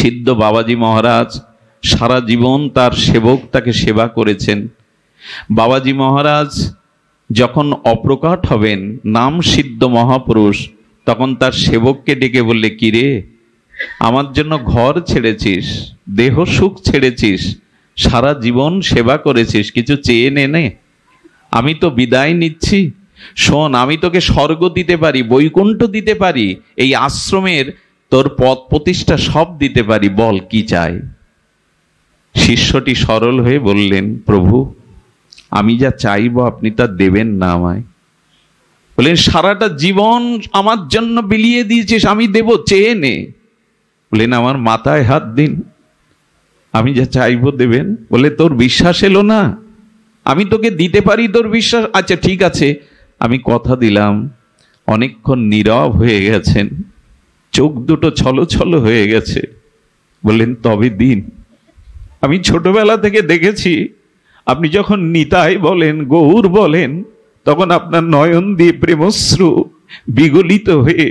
সিদ্ধ বাবাজি মহারাজ সারা জীবন তার সেবক তাকে সেবা করেছেন। বাবাজি মহারাজ যখন অপ্রকট হবেন, নাম সিদ্ধ মহাপুরুষ, তখন তার সেবককে ডেকে বললে, কিরে, আমার জন্য ঘর ছেড়েছিস, দেহ সুখ ছেড়েছিস, সারা জীবন সেবা করেছিস, কিছু চেয়ে নে, আমি তো বিদায় নিচ্ছি। শোন, আমি তোকে স্বর্গ দিতে পারি, বৈকুণ্ঠ দিতে পারি, এই আশ্রমের তোর পদ প্রতিষ্ঠা সব দিতে পারি, বল কি চাই। শিষ্যটি সরল হয়ে বললেন, প্রভু, আমি যা চাইব আপনি তা দেবেন না আমায়। বললেন, সারাটা জীবন আমার জন্য বিলিয়ে দিয়েছিস, আমি দেব, চেয়ে নে। বললেন, আমার মাথায় হাত দিন, আমি যা চাইব দেবেন। বলে, তোর বিশ্বাস এলো না? আমি তোকে দিতে পারি, তোর বিশ্বাস? আচ্ছা ঠিক আছে, আমি কথা দিলাম। অনেকক্ষণ নীরব হয়ে গেছেন, চোখ দুটো ছলছল হয়ে গেছে। বললেন, তবে দিন। আমি ছোটবেলা থেকে দেখেছি, আপনি যখন নিতাই বলেন, গৌর বলেন, তখন আপনার নয়ন দিয়ে প্রেমশ্রু বিগলিত হয়ে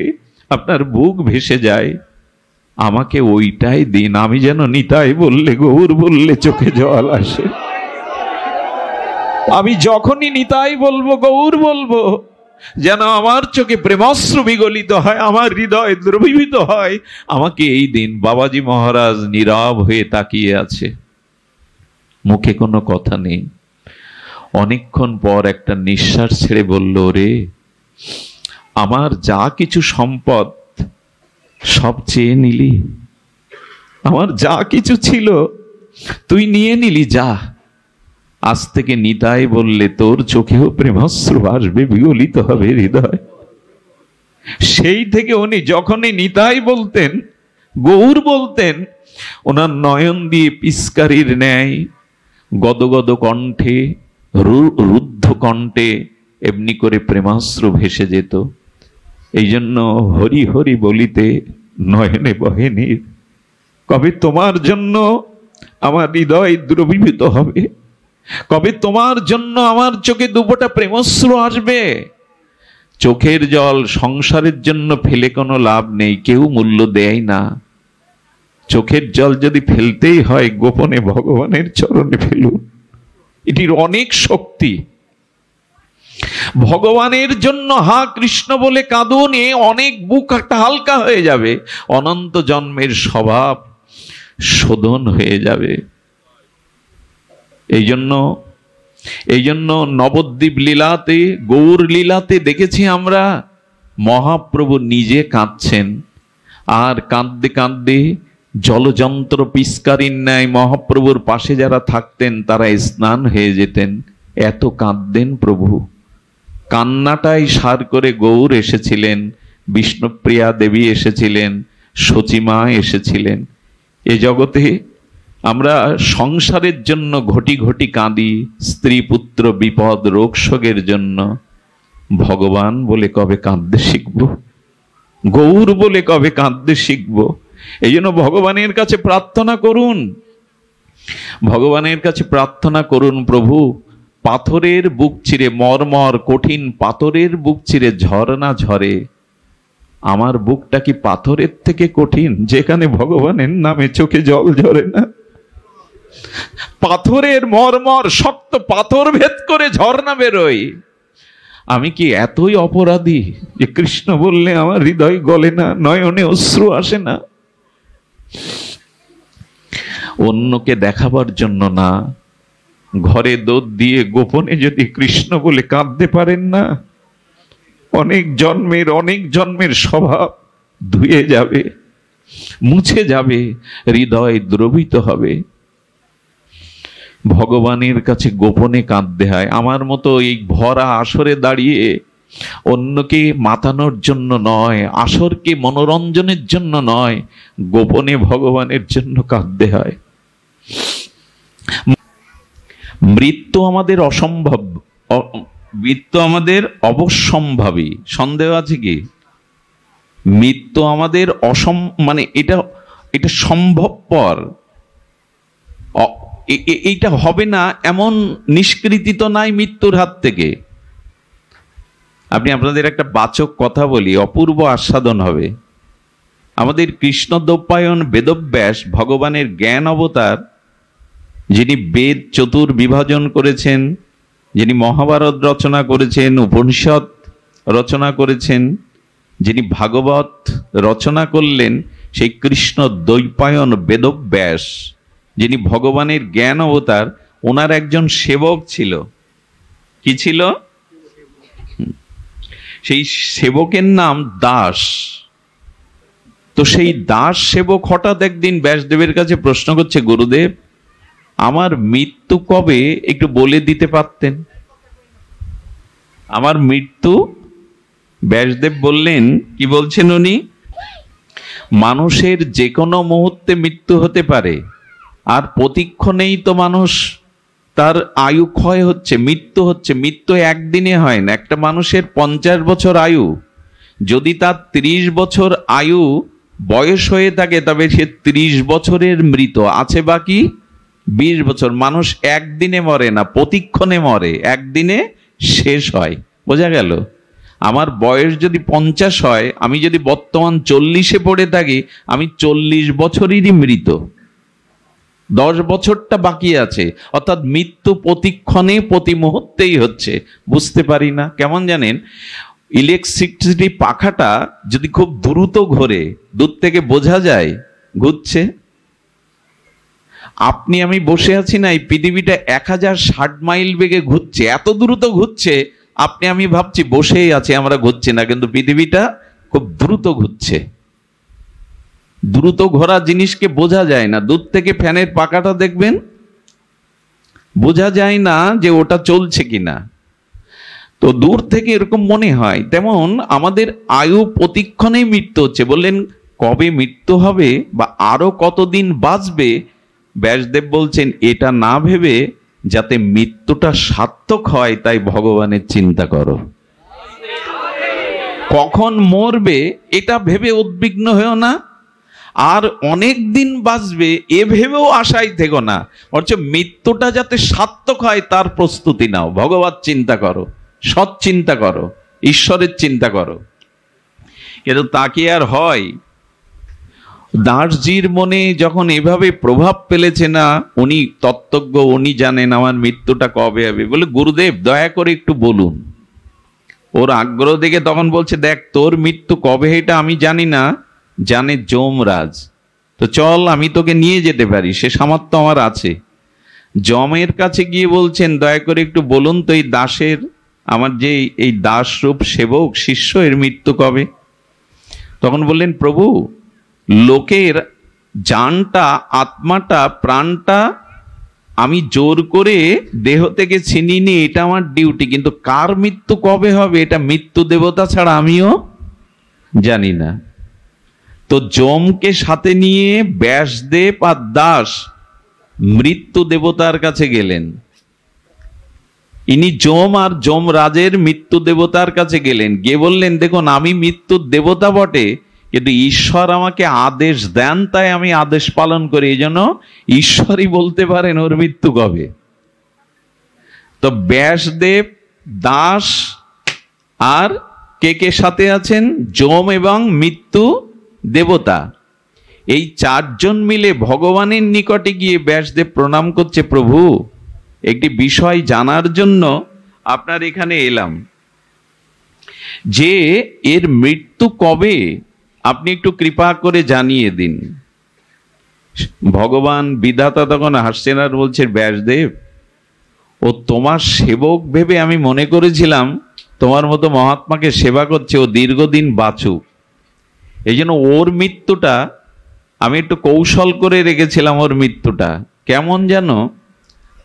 আপনার বুক ভেসে যায়। আমাকে ওইটাই দিন, আমি যেন নিতাই বললে, গৌর বললে চোখে জল আসে। আমি যখনই নিতাই বলবো, গৌর বলবো, যেন আমার চোখে প্রেমশ্রু বিগলিত হয়, আমার হৃদয় দ্রবীভূত হয়। আমাকে এই দিন। বাবাজি মহারাজ নীরব হয়ে তাকিয়ে আছে, মুখে কোনো কথা নেই। অনেকক্ষণ পর একটা নিঃশ্বাস ছেড়ে বলল, রে, আমার যা কিছু সম্পদ সব চেয়ে নিলি, আমার যা কিছু ছিল তুই নিয়ে নিলি, যা। আজ থেকে নিতাই বললে তোর চোখেও প্রেমশ্রু আসবে, বিগলিত হবে হৃদয়। সেই থেকে উনি যখনই নিতাই বলতেন, গৌর বলতেন, ওনার নয়ন দিয়ে পিস্কারির ন্যায় গদগদ কণ্ঠে, রুদ্ধ কণ্ঠে এমনি করে প্রেমাশ্রু ভেসে যেত। এই জন্য হরি হরি বলিতে নয়নে বহে নীর। কবে তোমার জন্য আমার হৃদয় দ্রবীভূত হবে, কবে তোমার জন্য আমার চোখে দুপোটা প্রেমশ্রু আসবে। চোখের জল সংসারের জন্য ফেলে কোনো লাভ নেই, কেউ মূল্য দেয় না। চোখের জল যদি ফেলতেই হয়, গোপনে ভগবানের চরণে ফেলুন, এটির অনেক শক্তি। ভগবানের জন্য হা কৃষ্ণ বলে কাঁদুন, এ অনেক বুক একটা হালকা হয়ে যাবে, অনন্ত জন্মের স্বভাব শোধন হয়ে যাবে। এই জন্য নবদ্বীপ লীলাতে, গৌর লীলাতে দেখেছি আমরা, মহাপ্রভু নিজে কাঁদছেন, আর কাঁদতে কাঁদতে জলযন্ত্র পিস্কারির ন্যায় মহাপ্রভুর পাশে যারা থাকতেন তারা স্নান হয়ে যেতেন, এত কাঁদতেন প্রভু। কান্নাটাই সার করে গৌর এসেছিলেন, বিষ্ণুপ্রিয়া দেবী এসেছিলেন, সচিমা এসেছিলেন। এ জগতে আমরা সংসারের জন্য ঘটি ঘটি কাঁদি, স্ত্রী পুত্র বিপদ রোগ শোকের জন্য। ভগবান বলে কবে কাঁদতে শিখব, গৌর বলে কবে কাঁদতে শিখব। এই জন্য ভগবানের কাছে প্রার্থনা করুন, ভগবানের কাছে প্রার্থনা করুন, প্রভু, পাথরের বুক চিরে, মর্মর কঠিন পাথরের বুক চিরে ঝর্ণা ঝরে, আমার বুকটা কি পাথরের থেকে কঠিন, যেখানে ভগবানের নামে চোখে জল ঝরে না? পাথরের মর্মর শক্ত পাথর ভেদ করে ঝর্ণা বেরোয়। আমি কি এতই অপরাধী যে কৃষ্ণ বললে আমার হৃদয় গলে না, নয়নে অশ্রু আসে না? অন্যকে দেখাবার জন্য না, ঘরে দোদ দিয়ে গোপনে যদি কৃষ্ণ বলে কাঁদতে পারেন না, অনেক জন্মের স্বভাব ধুয়ে যাবে, মুছে যাবে, হৃদয় দ্রবিত হবে। ভগবানের কাছে গোপনে কাঁদতে হয়। আমার মতো এই ভরা আসরে দাঁড়িয়ে অন্যকে মাতানোর জন্য নয়, আসরকে মনোরঞ্জনের জন্য নয়, গোপনে ভগবানের জন্য কাঁদতে হয়। মৃত্যু আমাদের অসম্ভব, মৃত্যু আমাদের অবশ্যম্ভাবী, সন্দেহ আছে কি? মৃত্যু আমাদের মানে এটা সম্ভবপর, এইটা হবে না এমন নিষ্কৃতি তো নাই মৃত্যুর হাত থেকে। আপনি আপনাদের একটা বাচক কথা বলি, অপূর্ব আস্বাদন হবে। আমাদের কৃষ্ণদ্বৈপায়ন বেদব্যাস ভগবানের জ্ঞান অবতার, যিনি বেদ চতুর্বিভাজন করেছেন, যিনি মহাভারত রচনা করেছেন, উপনিষদ রচনা করেছেন, যিনি ভাগবত রচনা করলেন, সেই কৃষ্ণ দ্বৈপায়ন বেদব্যাস, যিনি ভগবানের জ্ঞান অবতার, ওনার একজন সেবক ছিল। কি ছিল? সেই সেবকের নাম দাস। তো সেই দাস সেবক হঠাৎ একদিন ব্যাসদেবের কাছে প্রশ্ন করছে, গুরুদেব, আমার মৃত্যু কবে একটু বলে দিতে পারতেন? আমার মৃত্যু? ব্যাসদেব বললেন, কি বলছেন উনি? মানুষের যে কোনো মুহূর্তে মৃত্যু হতে পারে, আর প্রতিক্ষণেই তো মানুষ তার আয়ু ক্ষয় হচ্ছে, মৃত্যু হচ্ছে। মৃত্যু একদিনে হয় না। একটা মানুষের 50 বছর আয়ু, যদি তার 30 বছর আয়ু বয়স হয়ে থাকে, তবে সে 30 বছরের মৃত আছে, বাকি 20 বছর। মানুষ একদিনে মরে না, প্রতিক্ষণে মরে, একদিনে শেষ হয়। বোঝা গেল? আমার বয়স যদি 50 হয়, আমি যদি বর্তমান 40-এ পড়ে থাকি, আমি 40 বছরেরই মৃত, 10 বছরটা বাকি আছে। অর্থাৎ মৃত্যু প্রতিক্ষণে, প্রতি মুহূর্তেই হচ্ছে। বুঝতে পারি না। কেমন জানেন? ইলেকট্রিসিটি পাখাটা যদি খুব দ্রুত ঘোরে, দূর থেকে বোঝা যায় ঘুরছে। আপনি আমি বসে আছি না, এই পৃথিবীটা 1060 মাইল বেগে ঘুরছে, এত দ্রুত ঘুরছে। আপনি আমি ভাবছি বসেই আছে, আমরা ঘুরছি না, কিন্তু পৃথিবীটা খুব দ্রুত ঘুরছে। দ্রুত ঘোরা জিনিসকে বোঝা যায় না। দূর থেকে ফ্যানের পাখাটা দেখবেন, বোঝা যায় না যে ওটা চলছে কিনা, তো দূর থেকে এরকম মনে হয়। তেমন আমাদের আয়ু প্রতিক্ষণেই মৃত্যু হচ্ছে। বললেন, কবে মৃত্যু হবে বা আরো কতদিন বাঁচবে? ব্যাসদেব বলছেন, এটা না ভেবে যাতে মৃত্যুটা সার্থক হয়, তাই ভগবানের চিন্তা করো। কখন মরবে এটা ভেবে উদ্বিগ্ন হয়েও না, আর অনেক দিন বাঁচবে এ ভেবেও আশায় থেকো না। অথচ মৃত্যুটা যাতে সার্থক হয় তার প্রস্তুতি নাও। ভগবত চিন্তা করো, সৎ চিন্তা করো, ঈশ্বরের চিন্তা করো। কিন্তু তা কি আর হয়? দাসজির মনে যখন এভাবে প্রভাব ফেলেছে না, উনি তত্ত্বজ্ঞ, উনি জানেন আমার মৃত্যুটা কবে হবে। বলে, গুরুদেব দয়া করে একটু বলুন। ওর আগ্রহ দেখে তখন বলছে, দেখ, তোর মৃত্যু কবে এটা আমি জানি না, জানে যমরাজ। তো চল, আমি তোকে নিয়ে যেতে পারি, সে সামর্থ্য আমার আছে। যমের কাছে গিয়ে বলছেন, দয়া করে একটু বলুন তো, এই দাসের, আমার যে এই দাসরূপ সেবক শিষ্য, এর মৃত্যু কবে? তখন বললেন, প্রভু, লোকের জানটা, আত্মাটা, প্রাণটা আমি জোর করে দেহ থেকে ছিনিয়ে নিই, এটা আমার ডিউটি। কিন্তু কার মৃত্যু কবে হবে এটা মৃত্যু দেবতা ছাড়া আমিও জানি না। তো যমকে সাথে নিয়ে ব্যাসদেব আর দাস মৃত্যু দেবতার কাছে গেলেন। ইনি যম আর যমরাজের মৃত্যু দেবতার কাছে গেলেন, গিয়ে বললেন, দেখুন, আমি মৃত্যুর দেবতা বটে, কিন্তু ঈশ্বর আমাকে আদেশ দেন, তাই আমি আদেশ পালন করি। এই জন্য ঈশ্বরই বলতে পারেন ওর মৃত্যু কবে। তো ব্যাসদেব, দাস আর কে কে সাথে আছেন? যম এবং মৃত্যু দেবতা। এই 4 জন মিলে ভগবানের নিকটে গিয়ে ব্যাসদেব প্রণাম করছে, প্রভু, একটি বিষয় জানার জন্য আপনার এখানে এলাম, যে এর মৃত্যু কবে আপনি একটু কৃপা করে জানিয়ে দিন। ভগবান বিধাতা তখন হাসছেন আর বলছে, ব্যাসদেব, ও তোমার সেবক ভেবে আমি মনে করেছিলাম তোমার মতো মহাত্মাকে সেবা করছে, ও দীর্ঘদিন বাঁচুক। এই জন্য ওর মৃত্যুটা আমি একটু কৌশল করে রেখেছিলাম। ওর মৃত্যুটা কেমন যেন,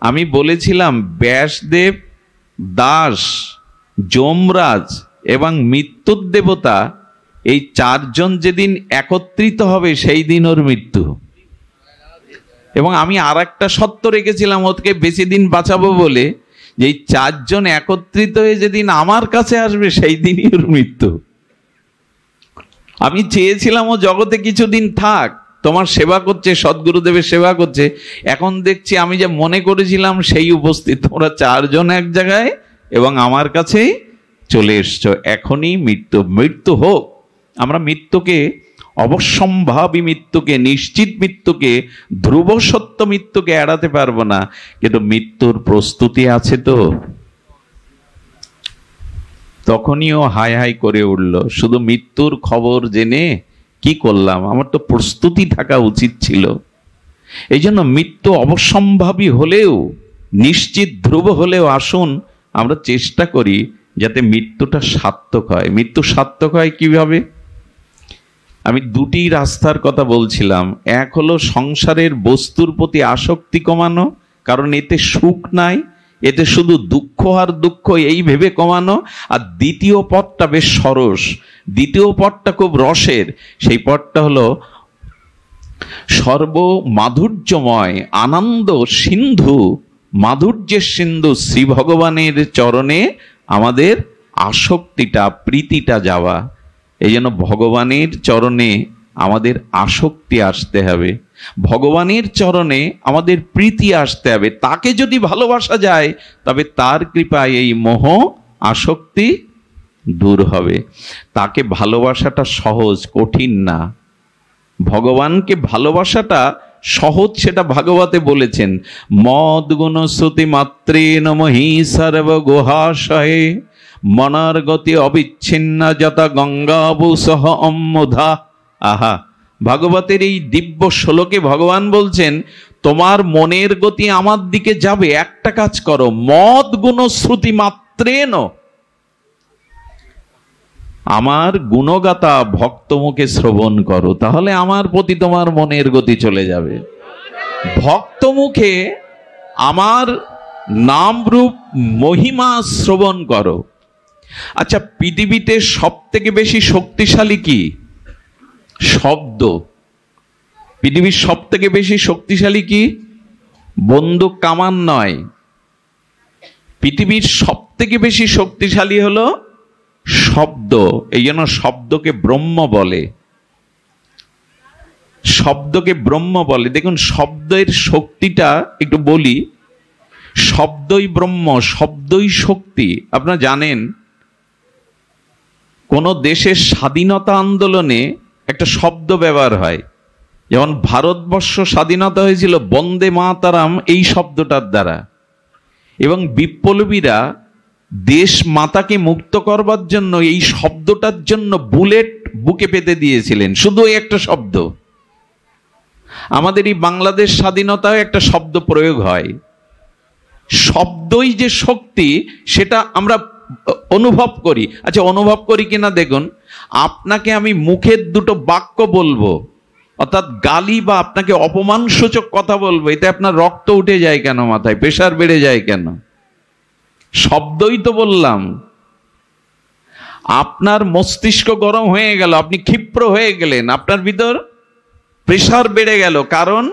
আমি বলেছিলাম, ব্যাসদেব, দাস, যমরাজ এবং মৃত্যুর দেবতা, এই 4 জন যেদিন একত্রিত হবে সেই দিন ওর মৃত্যু। এবং আমি আর একটা সত্য রেখেছিলাম, ওকে বেশি দিন বাঁচাবো বলে, যে এই 4 জন একত্রিত হয়ে যেদিন আমার কাছে আসবে সেই দিনই ওর মৃত্যু। আমি চেয়েছিলাম ও জগতে কিছুদিন থাক, তোমার সেবা করছে, সদ্গুরুদেবের সেবা করছে। এখন দেখছি আমি যে মনে করেছিলাম সেই উপস্থিত। তোমরা 4 জন এক জায়গায় এবং আমার কাছেই চলে এসছো। এখনই মৃত্যু, মৃত্যু হোক। আমরা মৃত্যুকে অবশ্যম্ভাবী মৃত্যুকে, নিশ্চিত মৃত্যুকে, ধ্রুব সত্য মৃত্যুকে এড়াতে পারবো না, কিন্তু মৃত্যুর প্রস্তুতি আছে তো। তখনই ও হাই হাই করে উঠল, শুধু মৃত্যুর খবর জেনে কি করলাম, আমার তো প্রস্তুতি থাকা উচিত ছিল। এই জন্য মৃত্যু অবশ্যম্ভাবী হলেও, নিশ্চিত ধ্রুব হলেও আসুন আমরা চেষ্টা করি যাতে মৃত্যুটা সার্থক হয়। মৃত্যু সার্থক হয় কিভাবে? আমি দুটি রাস্তার কথা বলছিলাম। এক হলো সংসারের বস্তুর প্রতি আসক্তি কমানো, কারণ এতে সুখ নাই, এতে শুধু দুঃখ আর দুঃখ, এই ভেবে কমানো। আর দ্বিতীয় পথটা বেশ সরস, দ্বিতীয় পথটা খুব রসের। সেই পথটা হলো সর্বমাধুর্যময় আনন্দ সিন্ধু, মাধুর্যের সিন্ধু শ্রী ভগবানের চরণে আমাদের আসক্তিটা, প্রীতিটা যাওয়া। এই জন্য ভগবানের চরণে আমাদের আসক্তি আসতে হবে, ভগবানের চরণে আমাদের প্রীতি আসতে হবে। তাকে যদি ভালোবাসা যায় তবে তার কৃপায় এই মোহ আসক্তি দূর হবে। তাকে ভালোবাসাটা সহজ, কঠিন না। ভগবানকে ভালোবাসাটা সহজ, সেটা ভাগবতে বলেছেন, মদ গুণ শ্রুতি মাত্রে নমহি সর্ব গুহাশয়ে মনার গতি অবিচ্ছিন্ন যথা গঙ্গাবু সহ অম্মুধা। আহা, ভাগবতের এই দিব্য শ্লোকে ভগবান বলছেন, তোমার মনের গতি আমার দিকে যাবে, একটা কাজ করো, মদ গুণ শ্রুতি মাত্রেন, আমার গুণগাতা ভক্ত মুখে শ্রবণ করো, তাহলে আমার প্রতি তোমার মনের গতি চলে যাবে। ভক্ত মুখে আমার নাম রূপ মহিমা শ্রবণ করো। আচ্ছা, পৃথিবীতে সব থেকে বেশি শক্তিশালী কি? শব্দ। পৃথিবীর সব থেকে বেশি শক্তিশালী কি? বন্দুক কামান নয়। পৃথিবীর সব থেকে বেশি শক্তিশালী হলো শব্দ। এই জন্য শব্দকে ব্রহ্ম বলে, শব্দকে ব্রহ্ম বলে। দেখুন, শব্দের শক্তিটা একটু বলি। শব্দই ব্রহ্ম, শব্দই শক্তি। আপনারা জানেন, কোন দেশের স্বাধীনতা আন্দোলনে একটা শব্দ ব্যবহার হয়। যেমন ভারতবর্ষ স্বাধীনতা হয়েছিল বন্দে মাতারাম এই শব্দটার দ্বারা, এবং বিপ্লবীরা দেশ মাতাকে মুক্ত করবার জন্য এই শব্দটার জন্য বুলেট বুকে পেতে দিয়েছিলেন, শুধু একটা শব্দ। আমাদের এই বাংলাদেশ স্বাধীনতায় একটা শব্দ প্রয়োগ হয়। শব্দই যে শক্তি সেটা আমরা অনুভব করি। আচ্ছা, অনুভব করি কিনা দেখুন, আপনাকে আমি মুখের দুটো বাক্য বলবো, অর্থাৎ গালি বা আপনাকে অপমানসূচক কথা বলবো, এতে আপনার রক্ত উঠে যায় কেন, মাথায় প্রেশার বেড়ে যায় কেন? শব্দই তো বললাম। আপনার মস্তিষ্ক গরম হয়ে গেল, আপনি ক্ষিপ্র হয়ে গেলেন, আপনার ভিতর প্রেশার বেড়ে গেল, কারণ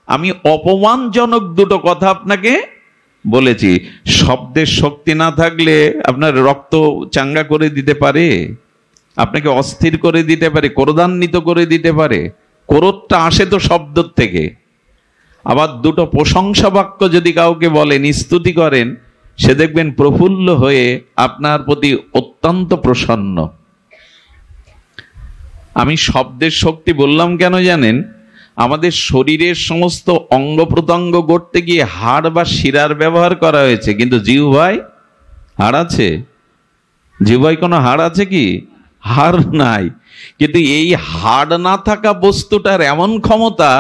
আমি অপমানজনক দুটো কথা আপনাকে বলেছি। শব্দের শক্তি না থাকলে আপনার রক্ত চাঙ্গা করে দিতে পারে, আপনাকে অস্থির করে দিতে পারে, ক্রোধান্বিত করে দিতে পারে। ক্রোধটা আসে তো শব্দ থেকে। আবার দুটো প্রশংসা বাক্য যদি কাউকে বলেন, স্তুতি করেন, সে দেখবেন প্রফুল্ল হয়ে আপনার প্রতি অত্যন্ত প্রসন্ন। আমি শব্দের শক্তি বললাম কেন জানেন? আমাদের শরীরের সমস্ত অঙ্গ প্রত্যঙ্গ গড়তে গিয়ে হাড় বা শিরার ব্যবহার করা হয়েছে, কিন্তু জিহ্বায় হাড় আছে? জিহ্বায় কোনো হাড় আছে কি? হাড় নাই। কিন্তু এই হাড় না থাকা বস্তুটার এমন ক্ষমতা,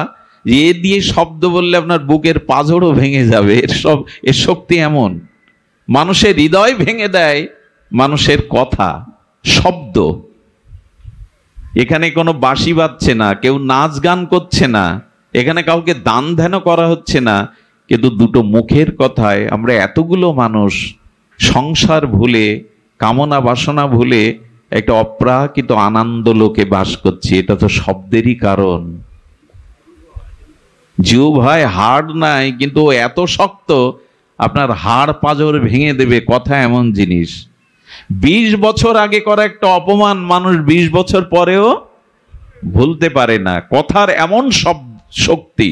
এ দিয়ে শব্দ বললে আপনার বুকের পাঁজরও ভেঙে যাবে। এর শক্তি এমন। মানুষের হৃদয় ভেঙে দেয় মানুষের কথা, শব্দ। এখানে কোনো বাঁশি বাজছে না, কেউ নাচ গান করছে না, এখানে কাউকে দান ধ্যান করা হচ্ছে না, কিন্তু দুটো মুখের কথায় আমরা এতগুলো মানুষ সংসার ভুলে, কামনা বাসনা ভুলে একটা অপ্রাকৃত আনন্দ লোকে বাস করছি। এটা তো শব্দেরই কারণ। জিহ্বায় হাড় নাই, কিন্তু এত শক্ত, আপনার হাড় পাঁজর ভেঙে দেবে। কথা এমন জিনিস, 20 বছর আগে করা একটা অপমান মানুষ 20 বছর পরেও ভুলতে পারে না। কথার এমন সব শক্তি।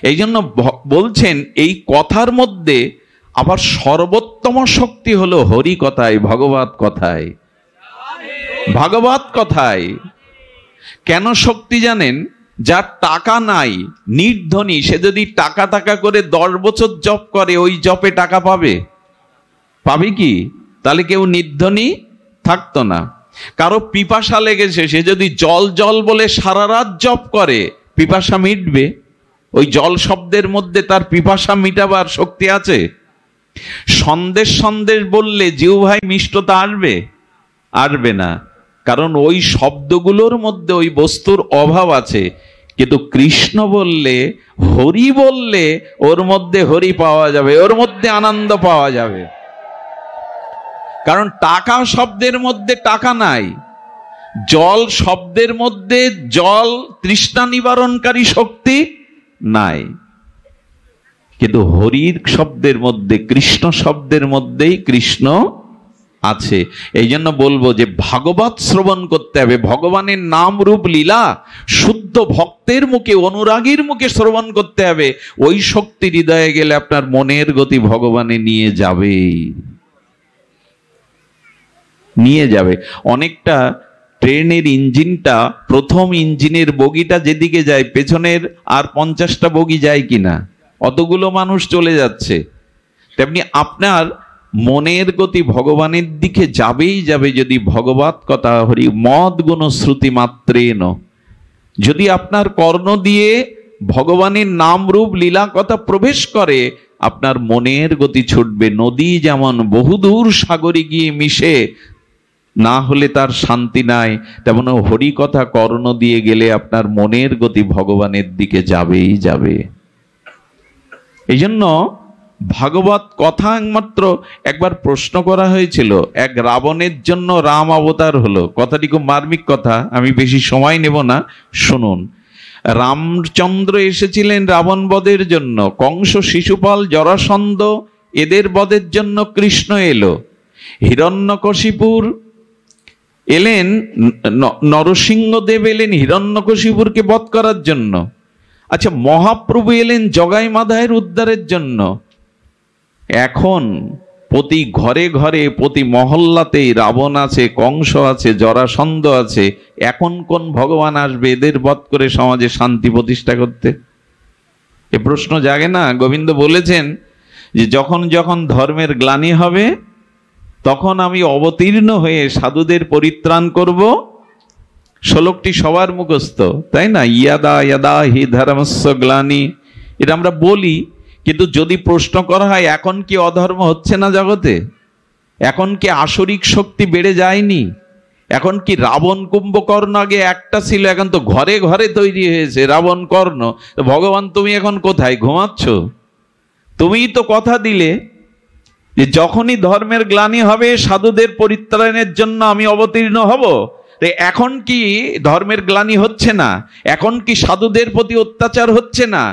এই জন্য বলছেন, এই কথার মধ্যে আবার সর্বোত্তম শক্তি হলো হরি কথায়, ভগবত কথায়, ভাগবত কথায়। কেন শক্তি জানেন? যার টাকা নাই, নির্ধনী, সে যদি টাকা টাকা করে 10 বছর জপ করে, ওই জপে টাকা পাবে? পাবে কি? তাহলে কেউ নির্ধনী থাকতো না। কারো পিপাসা লেগেছে, সে যদি জল জল বলে সারা রাত জপ করে, পিপাসা মিটবে? ওই জল শব্দের মধ্যে তার পিপাসা মিটাবার শক্তি আছে? সন্দেশ সন্দেশ বললে জিহ্বাই মিষ্টতা আসবে? আসবে না, কারণ ওই শব্দগুলোর মধ্যে ওই বস্তুর অভাব আছে। কিন্তু কৃষ্ণ বললে, হরি বললে, ওর মধ্যে হরি পাওয়া যাবে, ওর মধ্যে আনন্দ পাওয়া যাবে। কারণ টাকা শব্দের মধ্যে টাকা নাই, জল শব্দের মধ্যে জল তৃষ্ণা নিবারণকারী শক্তি নাই, কিন্তু হরির শব্দের মধ্যে, কৃষ্ণ শব্দের মধ্যেই কৃষ্ণ আছে। এই জন্য বলবো যে ভাগবত শ্রবণ করতে হবে। ভগবানের নাম রূপ লীলা শুদ্ধ ভক্তের মুখে, অনুরাগীর মুখে শ্রবণ করতে হবে। ওই শক্তি হৃদয়ে গেলে আপনার মনের গতি ভগবানে নিয়ে যাবে, নিয়ে যাবে। অনেকটা ট্রেনের ইঞ্জিনটা, প্রথম ইঞ্জিনের বগিটা যেদিকে যায়, পেছনের আর 50টা বগি যায় কিনা? অতগুলো মানুষ চলে যাচ্ছে। তেমনি আপনার মনের গতি ভগবানের দিকে যাবেই যাবে যদি ভগবত কথা হরি মদ গুণ শ্রুতি মাত্রেন। যদি আপনার কর্ণ দিয়ে ভগবানের নাম রূপ লীলা কথা প্রবেশ করে, আপনার মনের গতি ছুটবে। নদী যেমন বহুদূর সাগরে গিয়ে মিশে, না হলে তার শান্তি নাই, তেমন হরি কথা কর্ণ দিয়ে গেলে আপনার মনের গতি ভগবানের দিকে যাবেই যাবে। এই জন্য ভাগবত কথা একমাত্র একবার প্রশ্ন করা হয়েছিল, এক রাবণের জন্য রাম অবতার হলো। কথাটি খুব মার্মিক কথা, আমি বেশি সময় নেব না, শুনুন। রামচন্দ্র এসেছিলেন রাবণ বধের জন্য, কংস, শিশুপাল, জরাসন্ধ এদের বধের জন্য কৃষ্ণ এলো। হিরণ্যকশিপুর এলেন, নরসিংহদেব এলেন হিরণ্যকশিপুরকে বধ করার জন্য। আচ্ছা, মহাপ্রভু এলেন জগাই মাধায়ের উদ্ধারের জন্য। এখন প্রতি ঘরে ঘরে, প্রতি মহল্লাতেই রাবণ আছে, কংস আছে, জরাসন্ধ আছে। এখন কোন ভগবান আসবে এদের বধ করে সমাজে শান্তি প্রতিষ্ঠা করতে? এ প্রশ্ন জাগে না? গোবিন্দ বলেছেন যে যখন যখন ধর্মের গ্লানি হবে, তখন আমি অবতীর্ণ হয়ে সাধুদের পরিত্রাণ করব। শ্লোকটি সবার মুখস্থ, তাই না? ইয়াদা ইয়াদা হি ধর্মস্য গ্লানি, এটা আমরা বলি। কিন্তু যদি প্রশ্ন করা হয়, এখন কি অধর্ম হচ্ছে না জগতে? এখন কি আসরিক শক্তি বেড়ে যায়নি? এখন কি রাবণ কুম্ভকর্ণ আগে একটা ছিল, এখন তো ঘরে ঘরে তৈরি হয়েছে রাবণ কর্ণ। ভগবান তুমি এখন কোথায়? ঘুমাচ্ছ? তুমিই তো কথা দিলে যে যখনই ধর্মের গ্লানি হবে সাধুদের পরিত্রাণের জন্য আমি অবতীর্ণ হব। এখন কি ধর্মের গ্লানি হচ্ছে না? এখন কি সাধুদের প্রতি অত্যাচার হচ্ছে না?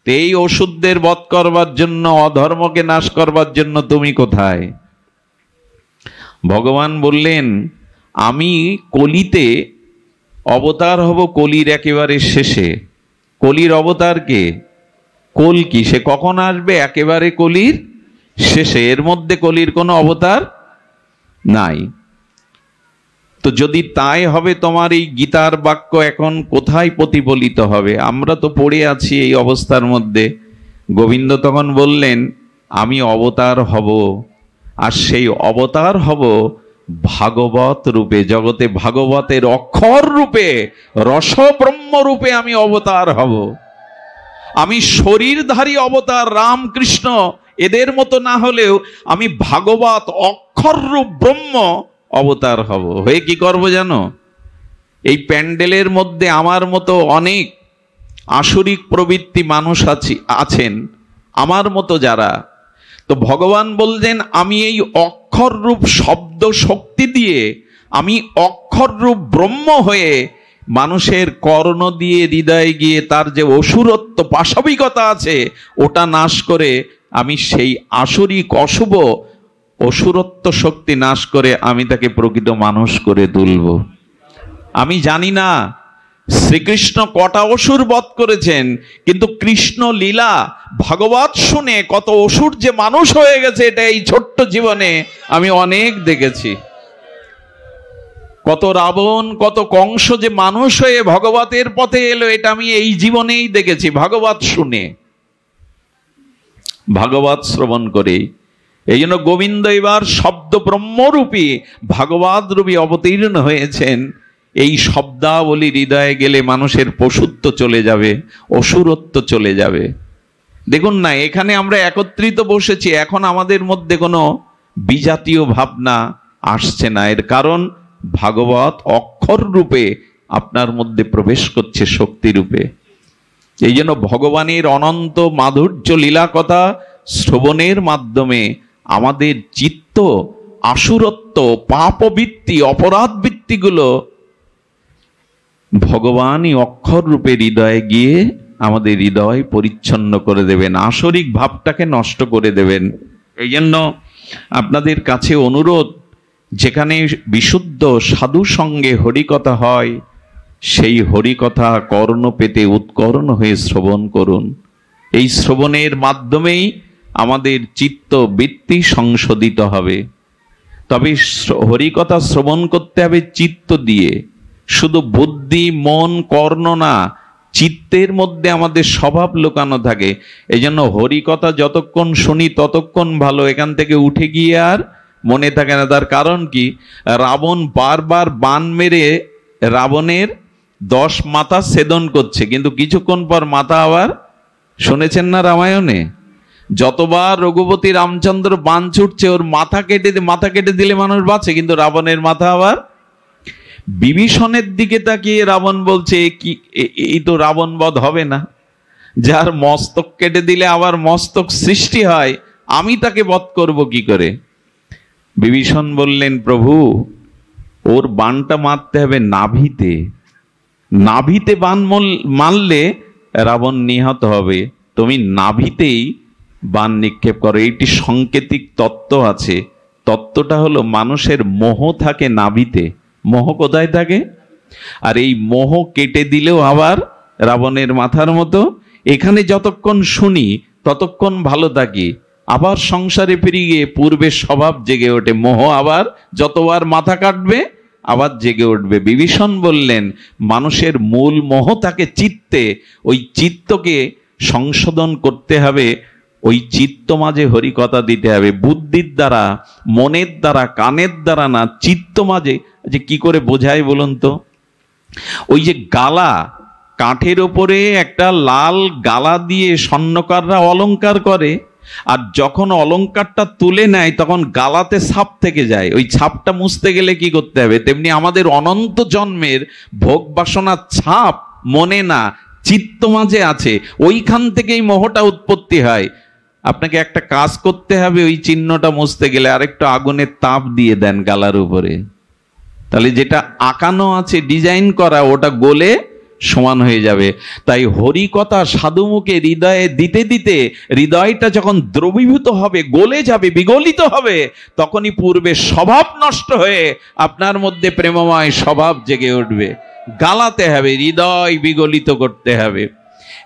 এই অশুদ্ধের বধ করবার জন্য, অধর্মকে নাশ করবার জন্য তুমি কোথায়? ভগবান বললেন আমি কলিতে অবতার হব, কলির একেবারে শেষে। কলির অবতার কে? কল্কি। সে কখন আসবে? একেবারে কলির শেষে। এর মধ্যে কলির কোনো অবতার নাই। তো যদি তাই হবে, তোমার এই গীতার বাক্য এখন কোথায় প্রতিফলিত হবে? আমরা তো পড়ে আছি এই অবস্থার মধ্যে। গোবিন্দ তখন বললেন আমি অবতার হব, আর সেই অবতার হব ভাগবত রূপে। জগতে ভাগবতের অক্ষর রূপে, রসব্রহ্ম রূপে আমি অবতার হব। আমি শরীরধারী অবতার, রামকৃষ্ণ এদের মতো না হলেও আমি ভাগবত অক্ষর রূপ ব্রহ্ম অবতার হব। হয়ে কি করব জানো? এই প্যান্ডেলের মধ্যে আমার মতো অনেক আসরিক প্রবৃত্তি মানুষ আছেন, আমার মতো যারা। তো ভগবান বললেন আমি এই অক্ষর রূপ শব্দ শক্তি দিয়ে, আমি অক্ষর রূপ ব্রহ্ম হয়ে মানুষের কর্ণ দিয়ে হৃদয়ে গিয়ে তার যে অসুরত্ব পাশবিকতা আছে ওটা নাশ করে আমি সেই আসরিক অশুভ অসুরত্ব শক্তি নাশ করে আমি তাকে প্রকৃত মানুষ করে তুলব। আমি জানি না শ্রীকৃষ্ণ কটা অসুর বধ করেছেন, কিন্তু কৃষ্ণ লীলা ভাগবত শুনে কত অসুর যে মানুষ হয়ে গেছে, এটা এই ছোট্ট জীবনে আমি অনেক দেখেছি। কত রাবণ কত কংস যে মানুষ হয়ে ভগবতের পথে এলো, এটা আমি এই জীবনেই দেখেছি, ভাগবত শুনে, ভাগবত শ্রবণ করে। এই জন্য গোবিন্দ এবার শব্দ ব্রহ্মরূপী ভাগবত রূপী অবতীর্ণ হয়েছেন। এই শব্দাবলী হৃদয়ে গেলে মানুষের পশুত্ব চলে যাবে, অসুরত্ব চলে যাবে। দেখুন না, এখানে আমরা একত্রিত বসেছি, এখন আমাদের মধ্যে কোনো বিজাতীয় ভাবনা আসছে না। এর কারণ ভাগবত অক্ষর রূপে আপনার মধ্যে প্রবেশ করছে, শক্তি রূপে। এই জন্য ভগবানের অনন্ত মাধুর্য লীলা কথা শ্রবণের মাধ্যমে আমাদের চিত্ত, আসুরত্ব, পাপবৃত্তি, অপরাধ বৃত্তিগুলো ভগবানই অক্ষর রূপে হৃদয়ে গিয়ে আমাদের হৃদয় পরিচ্ছন্ন করে দেবেন, আসরিক ভাবটাকে নষ্ট করে দেবেন। এই জন্য আপনাদের কাছে অনুরোধ, যেখানে বিশুদ্ধ সাধু সঙ্গে হরিকথা হয়, সেই হরিকথা কর্ণ পেতে উৎকর্ণ হয়ে শ্রবণ করুন। এই শ্রবণের মাধ্যমেই আমাদের চিত্ত বৃত্তি সংশোধিত হবে। তবে হরিকথা শ্রবণ করতে হবে চিত্ত দিয়ে, শুধু বুদ্ধি, মন, কর্ণ না, চিত্তের মধ্যে আমাদের স্বভাব লুকানো থাকে। এই জন্য হরিকথা যতক্ষণ শুনি ততক্ষণ ভালো, এখান থেকে উঠে গিয়ে আর মনে থাকে না। তার কারণ কি? রাবণ বারবার বাণ মেরে রাবণের 10 মাথা ছেদন করছে, কিন্তু কিছুক্ষণ পর মাথা আবার, শুনেছেন না রামায়ণে, যতবার রঘুপতি রামচন্দ্র বাণ ছুটছে ওর মাথা কেটে দিলে মানুষ বাঁচে, কিন্তু রাবণের মাথা আবার। বিভীষণের দিকে তাকিয়ে রাবণ বলছে, কি এই তো রাবণ বধ হবে না, যার মস্তক কেটে দিলে আবার মস্তক সৃষ্টি হয়, আমি তাকে বধ করব কি করে? বিভীষণ বললেন, প্রভু ওর বাণটা মারতে হবে নাভিতে, নাভিতে বাণ মারলে রাবণ নিহত হবে, তুমি নাভিতেই বাণ নিক্ষেপ করো। এইটি সাংকেতিক তত্ত্ব আছে। তত্ত্বটা হলো মানুষের মোহ থাকে নাভিতে। মোহ কোথায় থাকে? আর এই মোহ কেটে দিলেও আবার রাবণের মাথার মতো। এখানে যতক্ষণ শুনি ততক্ষণ ভালো থাকি, আবার সংসারে ফিরে গিয়ে পূর্বের স্বভাব জেগে ওঠে, মোহ আবার যতবার মাথা কাটবে আবার জেগে উঠবে। বিভীষণ বললেন, মানুষের মূল মোহ থাকে চিত্তে, ওই চিত্তকে সংশোধন করতে হবে, ওই চিত্ত মাঝে হরিকথা দিতে হবে। বুদ্ধির দ্বারা, মনের দ্বারা, কানের দ্বারা না, চিত্ত মাঝে। যে কি করে বোঝায় বলুন তো? ওই যে গালা, কাঠের ওপরে একটা লাল গালা দিয়ে স্বর্ণকাররা অলংকার করে, আর যখন অলংকারটা তুলে নেয় তখন গালাতে ছাপ থেকে যায়। ওই ছাপটা মুছতে গেলে কি করতে হবে? তেমনি আমাদের অনন্ত জন্মের ভোগ বাসনার ছাপ মনে না, চিত্ত মাঝে আছে, ওইখান থেকেই মোহটা উৎপত্তি হয়। আপনাকে একটা কাজ করতে হবে, ওই চিহ্নটা মুছতে গেলে আরেকটু আগুনের তাপ দিয়ে দেন গালার উপরে, তাহলে যেটা আঁকানো আছে, ডিজাইন করা, ওটা গলে সমান হয়ে যাবে। তাই হরিকথা সাধুমুখে হৃদয়ে দিতে দিতে হৃদয়টা যখন দ্রবীভূত হবে, গলে যাবে, বিগলিত হবে, তখনই পূর্বে স্বভাব নষ্ট হয়ে আপনার মধ্যে প্রেমময় স্বভাব জেগে উঠবে। গালাতে হবে, হৃদয় বিগলিত করতে হবে।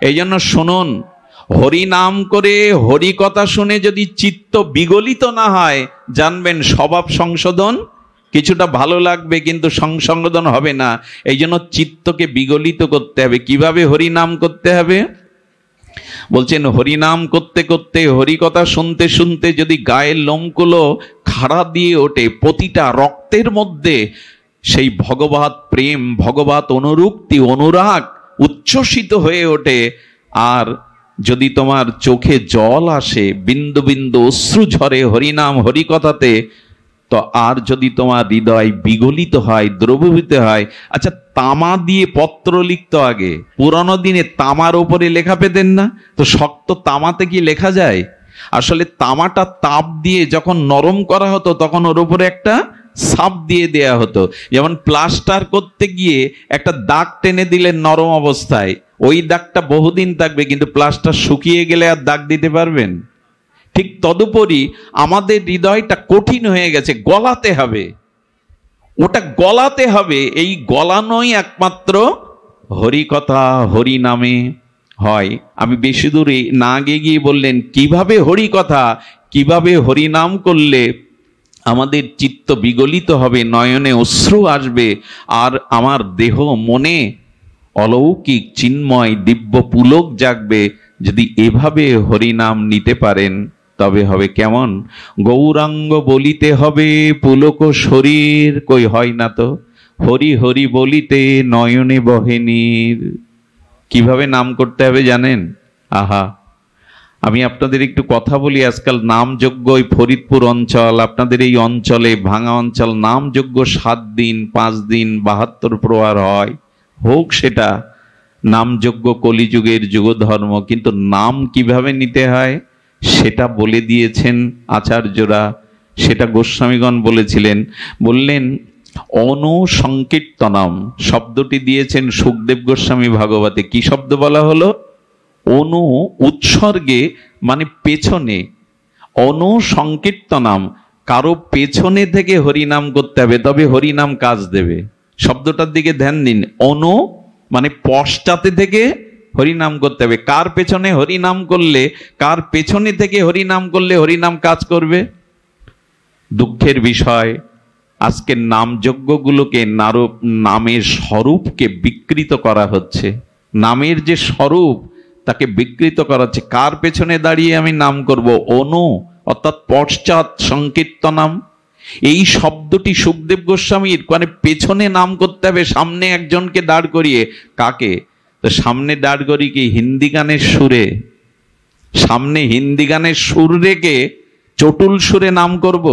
এই জন্য শুনুন, হরি নাম করে হরিকথা শুনে যদি চিত্ত বিগলিত না হয়, জানবেন স্বভাব সংশোধন কিছুটা ভালো লাগবে, কিন্তু সংশোধন হবে না। এই জন্য চিত্তকে বিগলিত করতে হবে। কিভাবে হরিনাম করতে হবে? বলছেন, হরিনাম করতে করতে, হরিকথা শুনতে শুনতে যদি গায়ের লোমগুলো খাড়া দিয়ে ওঠে, প্রতিটা রক্তের মধ্যে সেই ভগবত প্রেম, ভগবত অনুরক্তি, অনুরাগ উচ্ছ্বসিত হয়ে ওঠে, আর যদি তোমার চোখে জল আসে, বিন্দু বিন্দু অশ্রু ঝরে হরিনাম হরিকথাতে, তো আর যদি তোমার হৃদয় বিগলিত হয়, দ্রবীভূত হয়। আচ্ছা, তামা দিয়ে পত্র লিখতো আগে, পুরানো দিনে তামার উপরে লেখা পেতেন না? তো শক্ত তামাতে কি লেখা যায়? আসলে তামাটা তাপ দিয়ে যখন নরম করা হতো, তখন ওর উপরে একটা ছাপ দিয়ে দেয়া হতো। যেমন প্লাস্টার করতে গিয়ে একটা দাগ টেনে দিলেন নরম অবস্থায়, ওই দাগটা বহুদিন থাকবে, কিন্তু প্লাস্টার শুকিয়ে গেলে আর দাগ দিতে পারবেন? ঠিক তদুপরি আমাদের হৃদয়টা কঠিন হয়ে গেছে, গলাতে হবে, ওটা গলাতে হবে। এই গলানোই একমাত্র হরিকথা, হরি নামে হয়। আমি বেশি দূরে না গিয়ে বললেন কিভাবে হরিকথা, কিভাবে হরিনাম করলে আমাদের চিত্ত বিগলিত হবে, নয়নে অশ্রু আসবে, আর আমার দেহ মনে অলৌকিক চিন্ময় দিব্য পুলক জাগবে। যদি এভাবে হরিনাম নিতে পারেন তবে হবে কেমন? গৌরাঙ্গ বলিতে হবে পুলক শরীর, কই হয় না তো? হরি হরি বলিতে নয়নে বহে নীর। কিভাবে নাম করতে হবে জানেন? আহা, আমি আপনাদের একটু কথা বলি। আজকাল নামযজ্ঞ, ওই ফরিদপুর অঞ্চল, আপনাদের এই অঞ্চলে ভাঙা অঞ্চল, নামযজ্ঞ 7 দিন 5 দিন 72 প্রহার হয়। হোক সেটা নামযজ্ঞ, কলিযুগের যুগধর্ম, কিন্তু নাম কিভাবে নিতে হয় সেটা বলে দিয়েছেন আচার্যরা। সেটা গোস্বামীগণ বলেছিলেন। বললেন অনুসংকীর্তনম শব্দটি দিয়েছেন সুখদেব গোস্বামী ভাগবতে। কি শব্দ বলা হলো? অনু উৎসর্গে, মানে পেছনে। অনুসংকীর্তনম, কারো পেছনে থেকে হরিনাম করতে হবে, তবে হরিনাম কাজ দেবে। শব্দটার দিকে ধ্যান দিন। অনু মানে পশ্চাতে থেকে হরিনাম করতে হবে। কার পেছনে হরিনাম করলে, কার পেছনে থেকে হরিনাম করলে হরিনাম কাজ করবে? দুঃখের বিষয়, আজকের নামযজ্ঞগুলোকে নামের স্বরূপকে বিকৃত করা হচ্ছে। নামের যে স্বরূপ তাকে বিকৃত করা হচ্ছে। কার পেছনে দাঁড়িয়ে আমি নাম করব? অনু অর্থাৎ পশ্চাৎ সংকীর্তনম। এই শব্দটি সুখদেব গোস্বামীর, মানে পেছনে নাম করতে হবে, সামনে একজনকে দাঁড় করিয়ে। কাকে? তো সামনে দাঁড় করিয়ে কি হিন্দি গানের সুরে, সামনে হিন্দি গানের সুর রেখে চটুল সুরে নাম করব?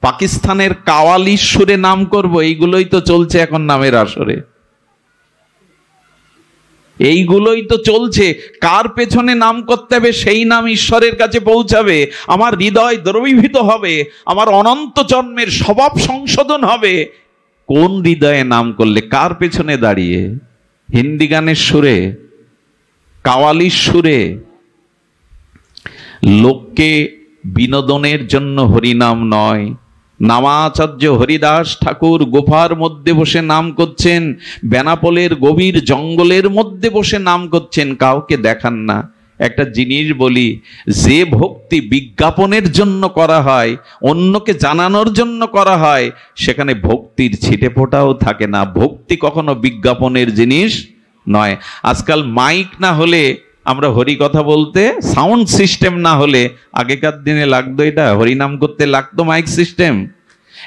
পাকিস্তানের কাওয়ালি সুরে নাম করব? এইগুলোই তো চলছে এখন নামের আসরে, এইগুলোই তো চলছে। কার পেছনে নাম করতে হবে সেই নাম ঈশ্বরের কাছে পৌঁছাবে, আমার হৃদয় দ্রবীভূত হবে, আমার অনন্ত জন্মের স্বভাব সংশোধন হবে। কোন হৃদয়ে নাম করলে? কার পেছনে দাঁড়িয়ে? হিন্দি গানের সুরে, কাওয়ালির সুরে? লোককে বিনোদনের জন্য হরিনাম নয়। নামাচার্য হরিদাস ঠাকুর গুফার মধ্যে বসে নাম করছেন, বেনাপোলের গভীর জঙ্গলের মধ্যে বসে নাম করছেন, কাউকে দেখান না। একটা জিনিস বলি, যে ভক্তি বিজ্ঞাপনের জন্য করা হয়, অন্যকে জানানোর জন্য করা হয়, সেখানে ভক্তির ছিটে ফোঁটাও থাকে না। ভক্তি কখনো বিজ্ঞাপনের জিনিস নয়। আজকাল মাইক না হলে, আমরা হরি কথা বলতে সাউন্ড সিস্টেম না হলে, আগেকার দিনে লাগতো, এটা হরিনাম করতে লাগতো মাইক সিস্টেম।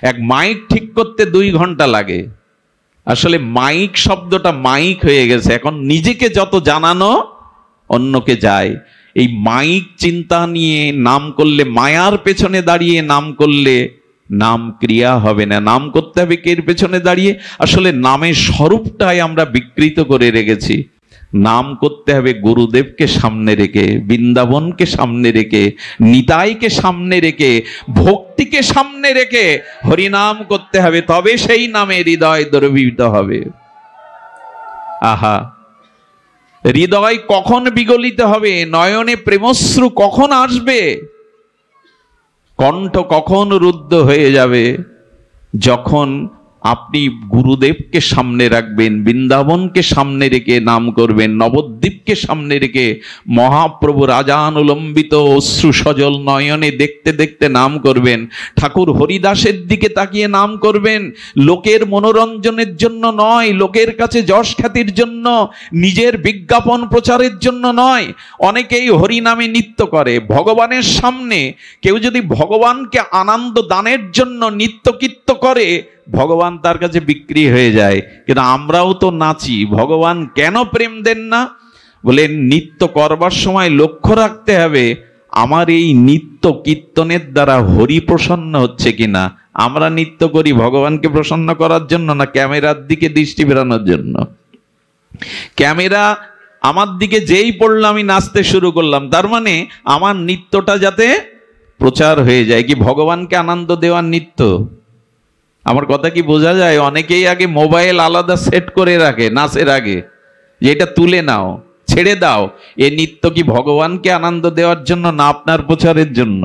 এক মাইক ঠিক করতে 2 ঘন্টা লাগে। আসলে মাইক শব্দটা মাইক হয়ে গেছে, এখন নিজেকে যত জানানো অন্যকে যায়। এই মাইক চিন্তা নিয়ে নাম করলে, মায়ার পেছনে দাঁড়িয়ে নাম করলে নাম ক্রিয়া হবে না। নাম করতে হবে কের পেছনে দাঁড়িয়ে? আসলে নামের স্বরূপটাই আমরা বিকৃত করে রেখেছি। নাম করতে হবে গুরুদেবকে সামনে রেখে, বৃন্দাবনকে সামনে রেখে, নিতাইকে সামনে রেখে, ভক্তিকে সামনে রেখে হরিনাম করতে হবে, তবে সেই নামে হৃদয় দ্রবীভূত হবে। আহা, হৃদয় কখন বিগলিত হবে, নয়নে প্রেমশ্রু কখন আসবে, কণ্ঠ কখন রুদ্ধ হয়ে যাবে? যখন আপনি গুরুদেবকে সামনে রাখবেন, বৃন্দাবনকে সামনে রেখে নাম করবেন, নবদ্বীপকে সামনে রেখে মহাপ্রভু রাজানুলম্বিত অশ্রু সজল নয়নে দেখতে দেখতে নাম করবেন, ঠাকুর হরিদাসের দিকে তাকিয়ে নাম করবেন। লোকের মনোরঞ্জনের জন্য নয়, লোকের কাছে যশ খ্যাতির জন্য, নিজের বিজ্ঞাপন প্রচারের জন্য নয়। অনেকেই হরিনামে নৃত্য করে ভগবানের সামনে। কেউ যদি ভগবানকে আনন্দ দানের জন্য নৃত্য কীর্ত করে, ভগবান তার কাছে বিক্রি হয়ে যায়। কিন্তু আমরাও তো নাচি, ভগবান কেন প্রেম দেন না? বলে নৃত্য করবার সময় লক্ষ্য রাখতে হবে, আমার এই নৃত্য কীর্তনের দ্বারা হরি প্রসন্ন হচ্ছে কিনা। আমরা নৃত্য করি ভগবানকে প্রসন্ন করার জন্য, না ক্যামেরার দিকে দৃষ্টি ফেরানোর জন্য? ক্যামেরা আমার দিকে যেই পড়লো আমি নাচতে শুরু করলাম, তার মানে আমার নৃত্যটা যাতে প্রচার হয়ে যায়। কি ভগবানকে আনন্দ দেওয়ার নৃত্য? আমার কথা কি বোঝা যায়? অনেকেই আগে মোবাইল আলাদা সেট করে রাখে নাচের আগে, যে এটা তুলে নাও, ছেড়ে দাও। এ নৃত্য কি ভগবানকে আনন্দ দেওয়ার জন্য, না আপনার প্রচারের জন্য?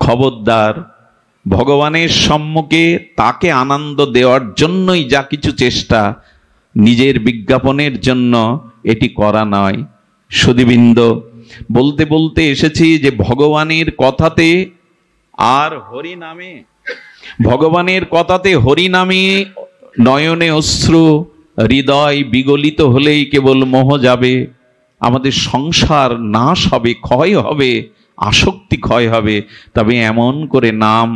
খবরদার, ভগবানের সম্মুখে তাকে আনন্দ দেওয়ার জন্যই যা কিছু চেষ্টা, নিজের বিজ্ঞাপনের জন্য এটি করা নয়। সুধীবৃন্দ, বলতে বলতে এসেছি যে ভগবানের কথাতে আর হরি নামে, ভগবানের কথাতে হরি নামে নয়নে অশ্রু, হৃদয় বিগলিত হলেই কেবল মোহ যাবে, আমাদের সংসার নাশ হবে, ক্ষয় হবে, আসক্তি ক্ষয় হবে। তবে এমন করে নাম,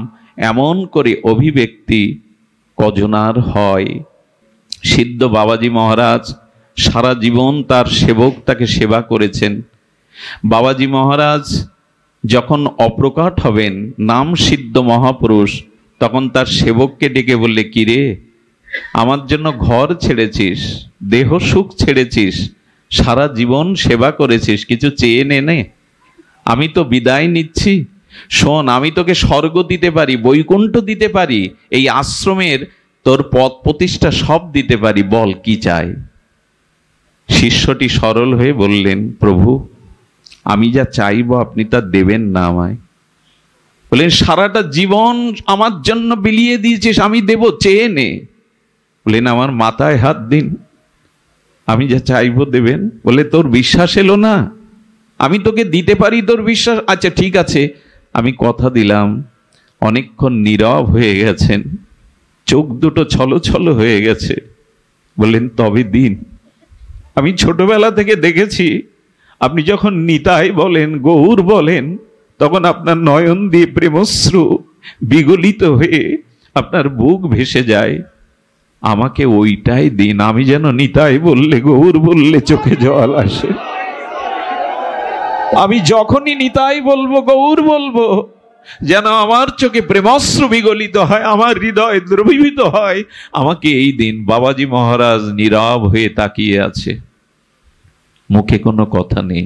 এমন করে অভিব্যক্তি কজনার হয়। সিদ্ধ বাবাজি মহারাজ সারা জীবন তার সেবক তাকে সেবা করেছেন। বাবাজি মহারাজ যখন অপ্রকট হবেন, নাম সিদ্ধ মহাপুরুষ, তখন তার সেবককে ডেকে বললে, কিরে, আমার জন্য ঘর ছেড়েছিস, দেহ সুখ ছেড়েছিস, সারা জীবন সেবা করেছিস, কিছু চেয়ে নে, আমি তো বিদায় নিচ্ছি। শোন, আমি তোকে স্বর্গ দিতে পারি, বৈকুণ্ঠ দিতে পারি, এই আশ্রমের তোর পদ প্রতিষ্ঠা সব দিতে পারি, বল কি চাই। শিষ্যটি সরল হয়ে বললেন, প্রভু, আমি যা চাইব আপনি তা দেবেন না আমায়। বললেন, সারাটা জীবন আমার জন্য বিলিয়ে দিয়েছিস, আমি দেব, চেয়ে নে। বললেন, আমার মাথায় হাত দিন, আমি যা চাইব দেবেন। বলে, তোর বিশ্বাস এলো না? আমি তোকে দিতে পারি, তোর বিশ্বাস? আচ্ছা ঠিক আছে, আমি কথা দিলাম। অনেকক্ষণ নীরব হয়ে গেছেন, চোখ দুটো ছলছল হয়ে গেছে। বললেন, তবে দিন। আমি ছোটবেলা থেকে দেখেছি, আপনি যখন নিতাই বলেন, গৌর বলেন, তখন আপনার নয়ন দিয়ে প্রেমশ্রু বিগলিত হয়ে আপনার বুক ভেসে যায়। আমাকে ওইটাই দিন, আমি যেন নিতাই বললে, গৌর বললে চোখে জল আসে। আমি যখনই নিতাই বলবো, গৌর বলবো, যেন আমার চোখে প্রেমশ্রু বিগলিত হয়, আমার হৃদয় দ্রবীভূত হয়। আমাকে এই দিন। বাবাজি মহারাজ নীরব হয়ে তাকিয়ে আছে, মুখে কোনো কথা নেই।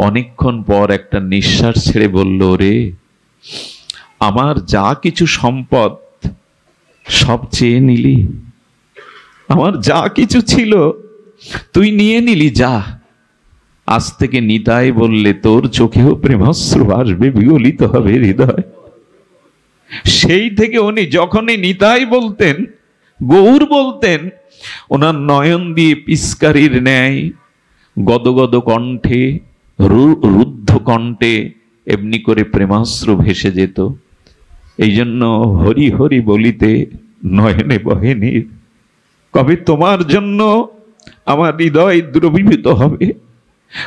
অনেকক্ষণ পর একটা নিঃশ্বাস ছেড়ে বলল, রে, আমার যা কিছু সম্পদ সব চেয়ে নিলি, আমার যা কিছু ছিল তুই নিয়ে নিলি, যা। আজ থেকে নিতাই বললে তোর চোখেও প্রেমশ্রু আসবে, বিগলিত হবে হৃদয়। সেই থেকে উনি যখনই নিতাই বলতেন, গৌর বলতেন, ওনার নয়ন দিয়ে পিস্কারির ন্যায় গদগদ কণ্ঠে, রুদ্ধ কণ্ঠে এমনি করে প্রেমাশ্রু ভেসে যেত। এই জন্য হরি হরি বলিতে নয়নে বহে নীর। কবে তোমার জন্য আমার হৃদয় দ্রবীভূত হবে,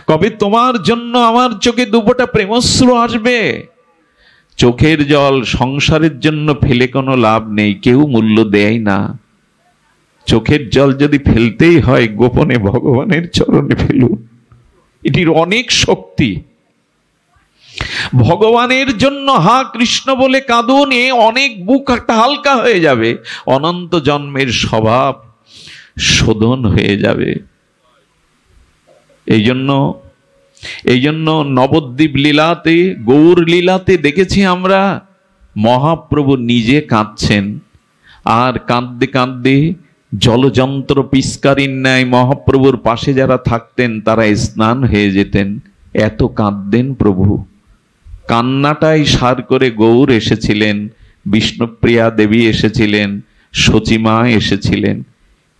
কবে তোমার জন্য আমার চোখে দুপোটা প্রেমশ্রু আসবে। চোখের জল সংসারের জন্য ফেলে কোনো লাভ নেই, কেউ মূল্য দেয় না। চোখের জল যদি ফেলতেই হয়, গোপনে ভগবানের চরণে ফেলুন, এটির অনেক শক্তি। ভগবানের জন্য হা কৃষ্ণ বলে কাঁদুন, এ অনেক বুক একটা হালকা হয়ে যাবে, অনন্ত জন্মের স্বভাব শোধন হয়ে যাবে। এই জন্য নবদ্বীপ লীলাতে, গৌর লীলাতে দেখেছি আমরা, মহাপ্রভু নিজে কাঁদছেন, আর কাঁদতে কাঁদতে জলযন্ত্র পিস্কারির ন্যায় মহাপ্রভুর পাশে যারা থাকতেন তারা স্নান হয়ে যেতেন, এত কাঁদতেন প্রভু। কান্নাটাই সার করে গৌর এসেছিলেন, বিষ্ণুপ্রিয়া দেবী এসেছিলেন, সচিমা এসেছিলেন।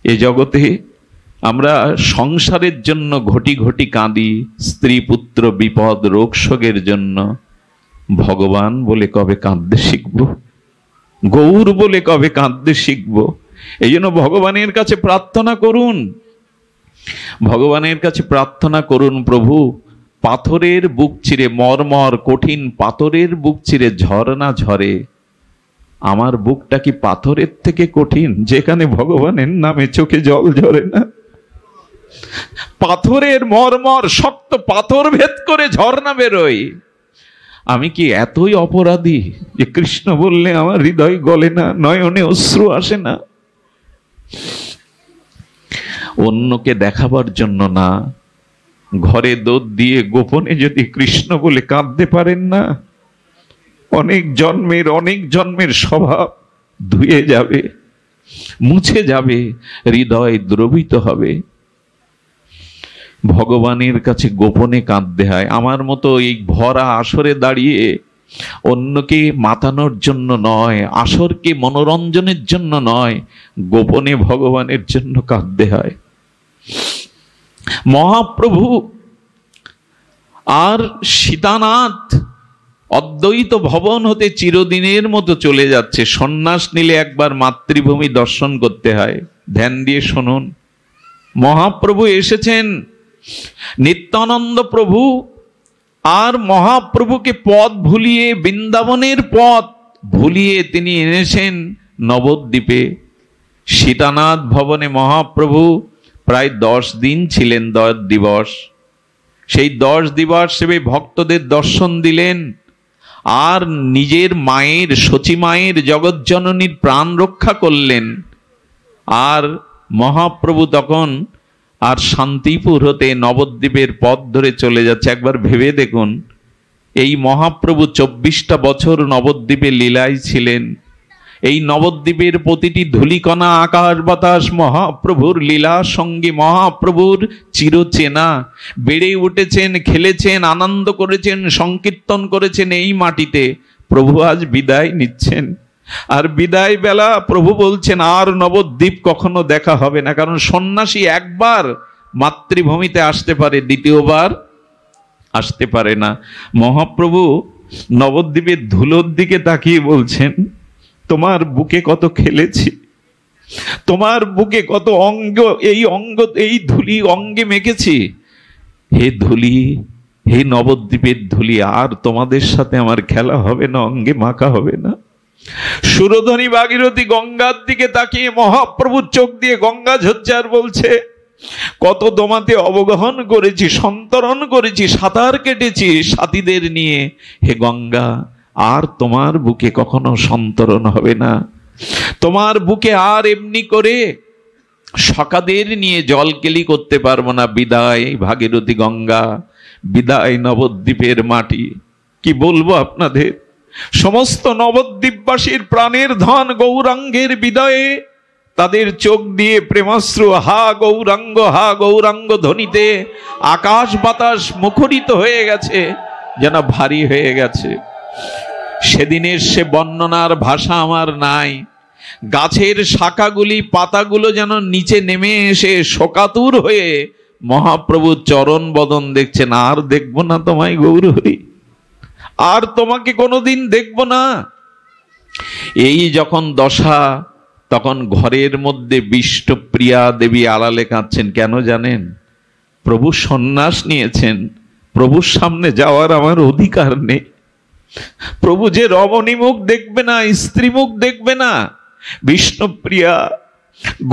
এ জগতে আমরা সংসারের জন্য ঘটি ঘটি কাঁদি, স্ত্রী পুত্র বিপদ রোগ শোকের জন্য। ভগবান বলে কবে কাঁদতে শিখব, গৌর বলে কবে কাঁদতে শিখব। এই জন্য ভগবানের কাছে প্রার্থনা করুন, ভগবানের কাছে প্রার্থনা করুন, প্রভু, পাথরের বুক চিরে, মর্মর কঠিন পাথরের বুক চিরে ঝর্ণা ঝরে, আমার বুকটা কি পাথরের থেকে কঠিন, যেখানে ভগবানের নামে চোখে জল ঝরে না? পাথরের মর্মর শক্ত পাথর ভেদ করে ঝর্ণা বেরোয়। আমি কি এতই অপরাধী যে কৃষ্ণ বললে আমার হৃদয় গলে না, নয়নে অশ্রু আসে না? অন্যকে দেখাবার জন্য না, ঘরে দুধ দিয়ে গোপনে যদি কৃষ্ণ বলে কাঁদতে পারেন না, অনেক জন্মের স্বভাব ধুয়ে যাবে, মুছে যাবে, হৃদয় দ্রবিত হবে। ভগবানের কাছে গোপনে কাঁদতে হয়। আমার মতো এই ভরা আসরে দাঁড়িয়ে অন্যকে মাতানোর জন্য নয়, আসরকে মনোরঞ্জনের জন্য নয়, গোপনে ভগবানের জন্য কাঁদতে হয়। মহাপ্রভু আর সীতানাথ অদ্বৈত ভবন হতে চিরদিনের মতো চলে যাচ্ছে। সন্ন্যাস নিলে একবার মাতৃভূমি দর্শন করতে হয়। ধ্যান দিয়ে শুনুন, মহাপ্রভু এসেছেন, নিত্যানন্দ প্রভু আর মহাপ্রভুকে পথ ভুলিয়ে, বৃন্দাবনের পথ ভুলিয়ে তিনি এনেছেন নবদ্বীপে। সীতানাথ ভবনে মহাপ্রভু প্রায় 10 দিন ছিলেন, 10 দিবস। সেই 10 দিবস সেবে ভক্তদের দর্শন দিলেন, আর নিজের মায়ের, সচী মায়ের, জগজ্জননীর প্রাণ রক্ষা করলেন। আর মহাপ্রভু তখন আর শান্তিপুর হতে নবদ্বীপের পথ ধরে চলে যাচ্ছে। একবার ভেবে দেখুন, এই মহাপ্রভু 24টা বছর নবদ্বীপে লীলায় ছিলেন। এই নবদ্বীপের প্রতিটি ধূলিকণা, আকাশ বাতাস মহাপ্রভুর লীলা সঙ্গী, মহাপ্রভুর চিরচেনা। বেড়ে উঠেছেন, খেলেছেন, আনন্দ করেছেন, সংকীর্তন করেছেন এই মাটিতে। প্রভু আজ বিদায় নিচ্ছেন, আর বিদায় বেলা প্রভু বলছেন আর নবদ্বীপ কখনো দেখা হবে না। কারণ সন্ন্যাসী একবার মাতৃভূমিতে আসতে পারে, দ্বিতীয়বার আসতে পারে না। মহাপ্রভু নবদ্বীপের ধুলোর দিকে তাকিয়ে বলছেন, তোমার বুকে কত খেলেছি, তোমার বুকে কত অঙ্গ, এই ধুলি অঙ্গে মেখেছি। হে ধুলি, হে নবদ্বীপের ধুলি, আর তোমাদের সাথে আমার খেলা হবে না, অঙ্গে মাখা হবে না। সুরধনী ভাগীরথী গঙ্গার দিকে তাকিয়ে মহাপ্রভুর চোখ দিয়ে গঙ্গা ঝরছে, আর বলছে কত তোমাতে অবগাহন করেছি, সন্তরণ করেছি, সাঁতার কেটেছি সাথীদের নিয়ে। হে গঙ্গা, আর তোমার বুকে কখনো সন্তরণ হবে না। তোমার বুকে আর এমনি করে সখাদের নিয়ে জলকেলি করতে পারবো না। বিদায় ভাগীরথী গঙ্গা, বিদায় নবদ্বীপের মাটি। কি বলবো আপনাদের, সমস্ত নবদ্বীপবাসীর প্রাণের ধন গৌরাঙ্গের বিদায়ে তাদের চোখ দিয়ে প্রেমাশ্রু হা গৌরাঙ্গ, হা গৌরাঙ্গ ধ্বনিতে আকাশ বাতাস মুখরিত হয়ে গেছে, যেন ভারী হয়ে গেছে। সেদিনের সে বর্ণনার ভাষা আমার নাই। গাছের শাখাগুলি, পাতাগুলো যেন নিচে নেমে এসে শোকাতুর হয়ে মহাপ্রভুর চরণ বদন দেখছেন। আর দেখবো না তোমায় গৌরহরি, আর তোমাকে কোনোদিন দেখবো না। এই যখন দশা, তখন ঘরের মধ্যে বিষ্ণুপ্রিয়া দেবী আড়ালে কাঁদছেন। কেন জানেন? প্রভু সন্ন্যাস নিয়েছেন, প্রভুর সামনে যাওয়ার আমার অধিকার নেই। প্রভু যে রমণী মুখ দেখবে না, স্ত্রী মুখ দেখবে না। বিষ্ণুপ্রিয়া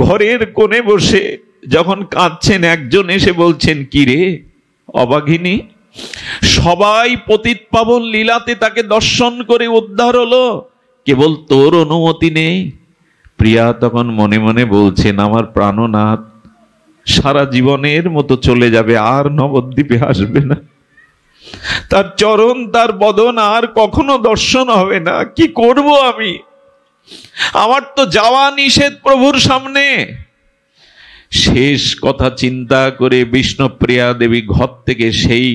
ঘরের কোণে বসে যখন কাঁদছেন, একজন এসে বলছেন, কি রে অবাগিনী, সবাই পতিত পাবন লীলাতে তাকে দর্শন করে উদ্ধার হলো, কেবল তোর অনুমতি নেই। প্রিয়া তখন মনে মনে বলছেন, আমার প্রাণনাথ সারা জীবনের মতো চলে যাবে, আর নবদ্বীপে আসবে না। তার চরণ, তার বদন আর কখনো দর্শন হবে না। কি করব আমি? আমার তো যাওয়া নিষেধ প্রভুর সামনে। শেষ কথা চিন্তা করে বিষ্ণুপ্রিয়া দেবী ঘর থেকে সেই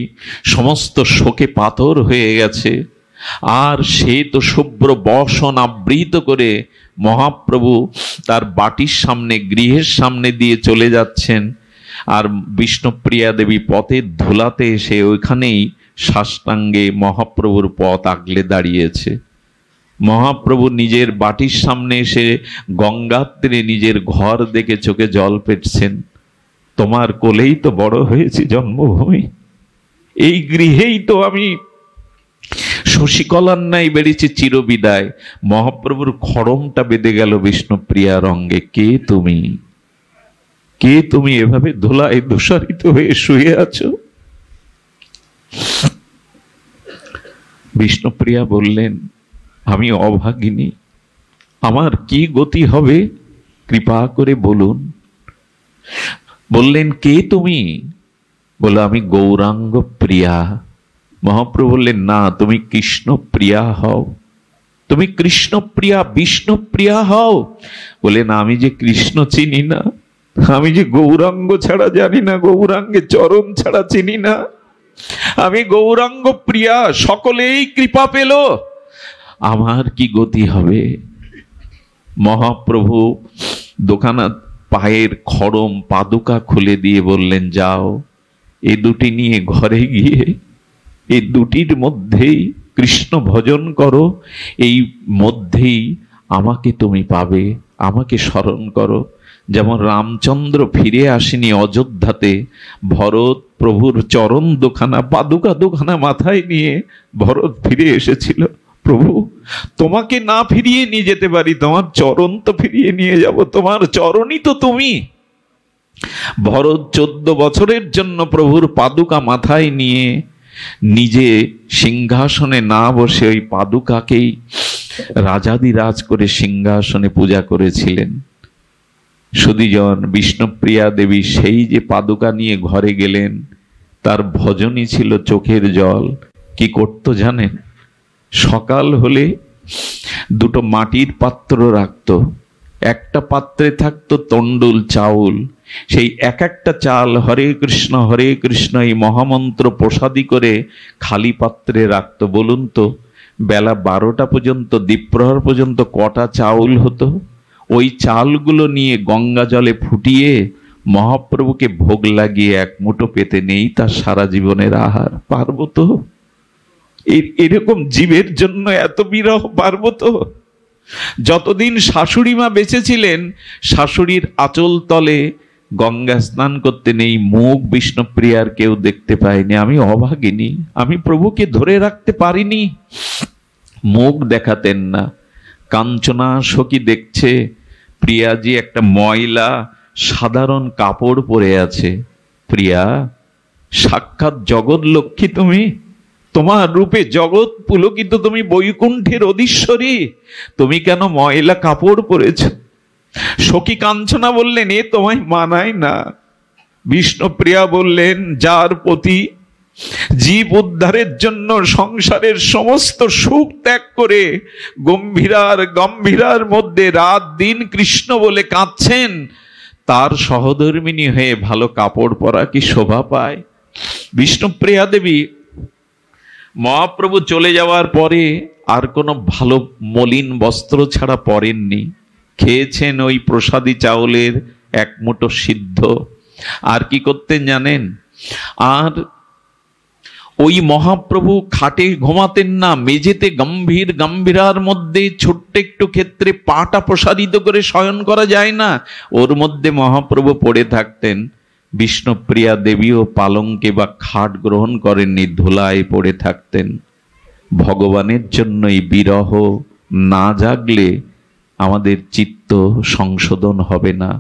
সমস্ত শোকে পাথর হয়ে গেছে, আর সে তো শুভ্র বসন আবৃত করে মহাপ্রভু তার বাটির সামনে, গৃহের সামনে দিয়ে চলে যাচ্ছেন। আর বিষ্ণুপ্রিয়া দেবী পথের ধুলাতে এসে ওইখানেই সাষ্টাঙ্গে মহাপ্রভুর পথ আগলে দাঁড়িয়েছে। মহাপ্রভু নিজের বাটির সামনে এসে গঙ্গার তীরে নিজের ঘর দেখে চোখে জল পেটছেন। তোমার কোলেই তো বড় হয়েছি, জন্মভূমি, এই গৃহেই তো আমি শশীকলার ন্যায় বেড়েছি চিরবিদায়। মহাপ্রভুর খড়মটা বেঁধে গেল বিষ্ণুপ্রিয়ার অঙ্গে। কে তুমি, কে তুমি, এভাবে ধুলায় দূষারিত হয়ে শুয়ে আছো? বিষ্ণুপ্রিয়া বললেন, আমি অভাগিনী, আমার কি গতি হবে কৃপা করে বলুন। বললেন, কে তুমি? বলল, আমি গৌরাঙ্গ প্রিয়া। মহাপ্রভু বললেন, না, তুমি কৃষ্ণ প্রিয়া হও, তুমি কৃষ্ণ প্রিয়া, বিষ্ণু প্রিয়া হও। বলে, না, আমি যে কৃষ্ণ চিনি না, আমি যে গৌরাঙ্গ ছাড়া জানি না, গৌরাঙ্গের চরণ ছাড়া চিনি না, আমি গৌরাঙ্গ প্রিয়া। সকলেই কৃপা পেল, আমার কি গতি হবে? মহাপ্রভু দোকানা পায়ের খড়ম পাদুকা খুলে দিয়ে বললেন, যাও, এই দুটি নিয়ে ঘরে গিয়ে এই দুটির মধ্যেই কৃষ্ণ ভজন করো, এই মধ্যেই আমাকে তুমি পাবে, আমাকে স্মরণ করো। যেমন রামচন্দ্র ফিরে আসেনি অযোধ্যাতে, ভরত প্রভুর চরণ দুখানা, পাদুকা দুখানা মাথায় নিয়ে ভরত ফিরে এসেছিল। প্রভু, তোমাকে না ফিরিয়ে নিয়ে যেতে পারি, তোমার চরণ তো ফিরিয়ে নিয়ে যাব, তোমার চরণই তো তুমি। ভরত 14 বছরের জন্য প্রভুর পাদুকা মাথায় নিয়ে নিজে সিংহাসনে না বসে ওই পাদুকাকেই রাজাদিরাজ করে সিংহাসনে পূজা করেছিলেন। সুধীজন, বিষ্ণুপ্রিয়া দেবী সেই যে পাদুকা নিয়ে ঘরে গেলেন, তার ভজনই ছিল চোখের জল। কি করতো জানেন? সকাল হলে দুটো মাটির পাত্র রাখত, একটা পাত্রে থাকতো তন্ডুল চাউল, সেই এক একটা চাল হরে কৃষ্ণ এই মহামন্ত্র প্রসাদী করে খালি পাত্রে রাখত। বলুন তো, বেলা 12টা পর্যন্ত, দ্বীপ্রহর পর্যন্ত কটা চাউল হতো? ওই চালগুলো নিয়ে গঙ্গা জলে ফুটিয়ে মহাপ্রভুকে ভোগ লাগিয়ে এক মুঠো পেতে নেই তার সারা জীবনের আহার। পারবো তো? এরকম জীবের জন্য এত বিরহ পারবো তো? যতদিন শাশুড়ি মা বেঁচে ছিলেন, শাশুড়ির আঁচল তলে গঙ্গা স্নান করতে নেই মুখ বিষ্ণুপ্রিয়ার কেউ দেখতে পায়নি। আমি অভাগিনী, আমি প্রভুকে ধরে রাখতে পারিনি, মুখ দেখাতেন না। কাঞ্চনা সখী দেখছে প্রিয়াজি একটা ময়লা সাধারণ কাপড় পরে আছে। প্রিয়া, সাক্ষাৎ জগৎ লক্ষ্মী তুমি, তোমার রূপে জগৎ পুলকিত, তুমি বৈকুণ্ঠের অধীশ্বরী, তুমি কেন ময়লা কাপড় পরেছ? সখী কাঞ্চনা বললেন, এ তোমায় মানায় না। বিষ্ণুপ্রিয়া বললেন, যার প্রতি জীব উদ্ধারের জন্য সংসারের সমস্ত সুখ ত্যাগ করে গম্ভীরার মধ্যে রাত দিন কৃষ্ণ বলে কাঁদছেন, তার সহধর্মিনী হয়ে ভালো কাপড় পরা কি শোভা পায়? বিষ্ণুপ্রিয়া দেবী মহাপ্রভু চলে যাওয়ার পরে আর কোনো ভালো মলিন বস্ত্র ছাড়া পরেননি। খেয়েছেন ওই প্রসাদী চাউলের এক মুঠো সিদ্ধ। আর কি করতেন জানেন? আর ওই মহাপ্রভু খাটে ঘুমাতেন না, মেঝেতে গম্ভীরার মধ্যে ছোট্ট একটু ক্ষেত্রে পাটা প্রসারিত করে শয়ন করা যায় না, ওর মধ্যে মহাপ্রভু পড়ে থাকতেন। বিষ্ণুপ্রিয়া দেবীও পালঙ্কে বা খাট গ্রহণ করেননি, ধুলায় পড়ে থাকতেন। ভগবানের জন্যই বিরহ না জাগলে আমাদের চিত্ত সংশোধন হবে না।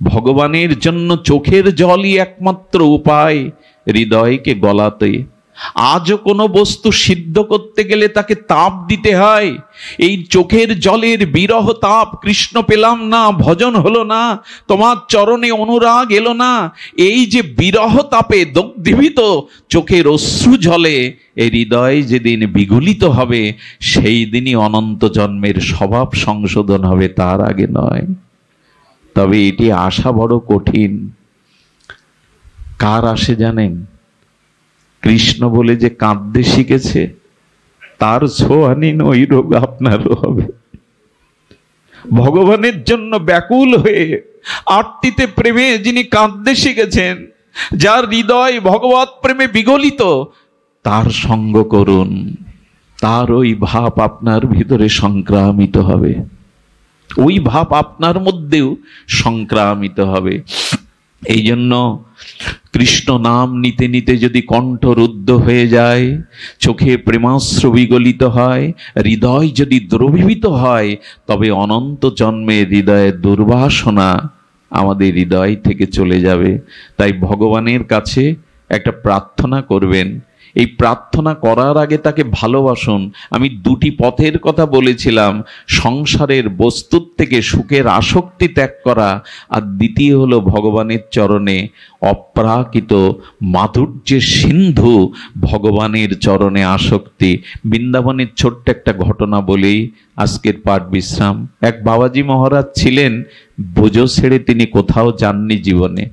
ভগবানের জন্য চোখের জলই একমাত্র উপায় হৃদয়কে গলাতে। আজও কোনো বস্তু সিদ্ধ করতে গেলে তাকে তাপ দিতে হয়। এই চোখের জলের বিরহ তাপ কৃষ্ণ পেলাম না, ভজন হলো না, তোমার চরণে অনুরাগ এলো না, এই যে বিরহ তাপে দগ্ধীভূত চোখের অশ্রু জলে এই হৃদয় যেদিন বিগলিত হবে, সেই দিনই অনন্ত জন্মের স্বভাব সংশোধন হবে, তার আগে নয়। তবে এটি আশা বড় কঠিন। কার আসে জানেন? কৃষ্ণ বলে যে কাঁদতে শিখেছে, তার ছোঁয়ানিন ওই রোগ আপনারও হবে। ভগবানের জন্য ব্যাকুল হয়ে আরতিতে প্রেমে যিনি কাঁদতে শিখেছেন, যার হৃদয় ভগবৎ প্রেমে বিগলিত, তার সঙ্গ করুন, তার ওই ভাব আপনার ভিতরে সংক্রামিত হবে, ওই ভাব আপনার মধ্যেও সংক্রামিত হবে। এই জন্য কৃষ্ণ নাম নিতে নিতে যদি কণ্ঠ রুদ্ধ হয়ে যায়, চোখে প্রেমাশ্রু বিগলিত হয়, হৃদয় যদি দ্রবীভূত হয়, তবে অনন্ত জন্মে হৃদয়ের দুর্বাসনা আমাদের হৃদয় থেকে চলে যাবে। তাই ভগবানের কাছে একটা প্রার্থনা করবেন। এই প্রার্থনা করার আগে তাকে ভালোবাসুন। আমি দুটি পথের কথা বলেছিলাম, সংসারের বস্তুর থেকে সুখের আসক্তি ত্যাগ করা, আর দ্বিতীয় হলো ভগবানের চরণে অপ্রাকৃত মাধুর্যের সিন্ধু ভগবানের চরণে আসক্তি। বৃন্দাবনের ছোট্ট একটা ঘটনা বলেই আজকের পাঠ বিশ্রাম। এক বাবাজি মহারাজ ছিলেন, বোঝো ছেড়ে তিনি কোথাও যাননি জীবনে,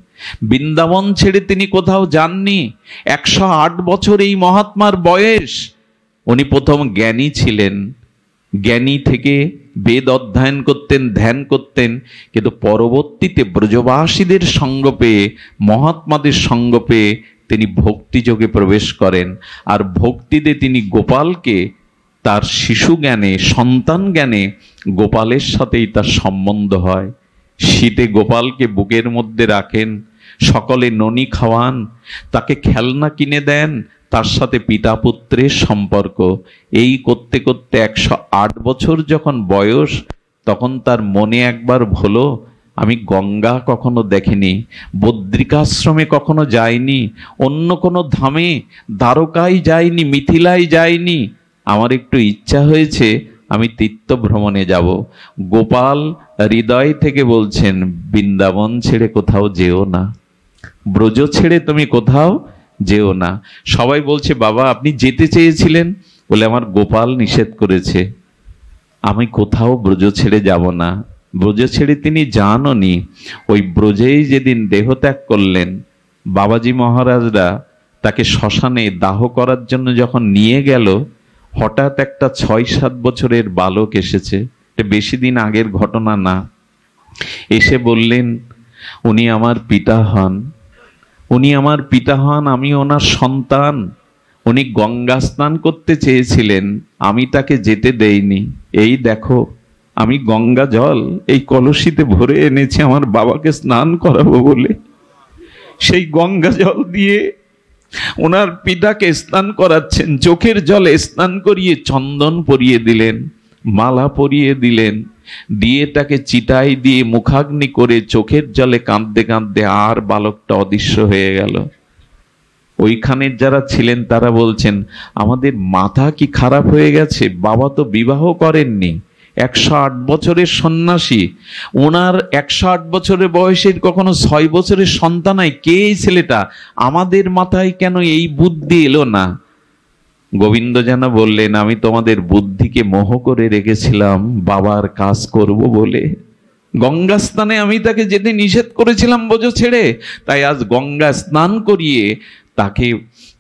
বৃন্দাবন ছেড়ে তিনি কোথাও যাননি। 108 বছর এই মহাত্মার বয়স। উনি প্রথম জ্ঞানী ছিলেন, জ্ঞানী থেকে বেদ অধ্যয়ন করতেন, ধ্যান করতেন, কিন্তু পরবর্তীতে ব্রজবাসীদের সঙ্গ পেয়ে, মহাত্মাদের সঙ্গ পেয়ে তিনি ভক্তিযোগে প্রবেশ করেন। আর ভক্তিতে তিনি গোপালকে তার শিশু জ্ঞানে, সন্তান জ্ঞানে গোপালের সাথেই তার সম্বন্ধ হয়। শীতে গোপালকে বুকের মধ্যে রাখেন, সকলে ননি খাওয়ান, তাকে খেলনা কিনে দেন, তার সাথে পিতা পুত্রের সম্পর্ক। এই করতে করতে 108 বছর যখন বয়স, তখন তার মনে একবার হলো, আমি গঙ্গা কখনো দেখিনি, বদ্রিকাশ্রমে কখনো যাইনি, অন্য কোনো ধামে, দ্বারকায় যাইনি, মিথিলায় যাইনি, আমার একটু ইচ্ছা হয়েছে আমি তীর্থ ভ্রমণে যাব। গোপাল হৃদয় থেকে বলছেন, বৃন্দাবন ছেড়ে কোথাও যেও না, ব্রজ ছেড়ে তুমি কোথাও যেও না। সবাই বলছে, বাবা আপনি যেতে চেয়েছিলেন, বলে আমার গোপাল নিষেধ করেছে, আমি কোথাও ব্রজ ছেড়ে যাব না। ব্রজ ছেড়ে তিনি যাননি। ওই ব্রজেই যেদিন দেহত্যাগ করলেন, বাবাজি মহারাজরা তাকে শ্মশানে দাহ করার জন্য যখন নিয়ে গেল, হঠাৎ একটা 6-7 বছরের বালক এসেছে, বেশি দিন আগের ঘটনা না। এসে বললেন, উনি আমার পিতা হন, উনি আমার পিতা হন, আমি ওনার সন্তান। উনি গঙ্গা স্নান করতে চেয়েছিলেন, আমি তাকে যেতে দেইনি। এই দেখো আমি গঙ্গা জল এই কলসিতে ভরে এনেছি আমার বাবাকে স্নান করাবো বলে। সেই গঙ্গা জল দিয়ে ওনার পিতাকে স্নান করাচ্ছেন, চোখের জলে স্নান করিয়ে চন্দন পরিয়ে দিলেন, মালা পরিয়ে দিলেন, দিয়ে তাকে চিতায় দিয়ে মুখাগ্নি করে চোখের জলে কাঁদতে কাঁদতে আর বালকটা অদৃশ্য হয়ে গেল। ওইখানের যারা ছিলেন তারা বলছেন, আমাদের মাথা কি খারাপ হয়ে গেছে, বাবা তো বিবাহ করেননি, 108 বছরের সন্ন্যাসী, ওনার 108 বছরের বয়সের কখনো 6 বছরের সন্তান নাই, কে এই ছেলেটা, আমাদের মাথায় কেন এই বুদ্ধি এলো না? গোবিন্দ যেন বললেন, আমি তোমাদের বুদ্ধিকে মোহ করে রেখেছিলাম বাবার কাজ করব বলে। গঙ্গা স্নানে আমি তাকে যেতে নিষেধ করেছিলাম ব্রজ ছেড়ে, তাই আজ গঙ্গা স্নান করিয়ে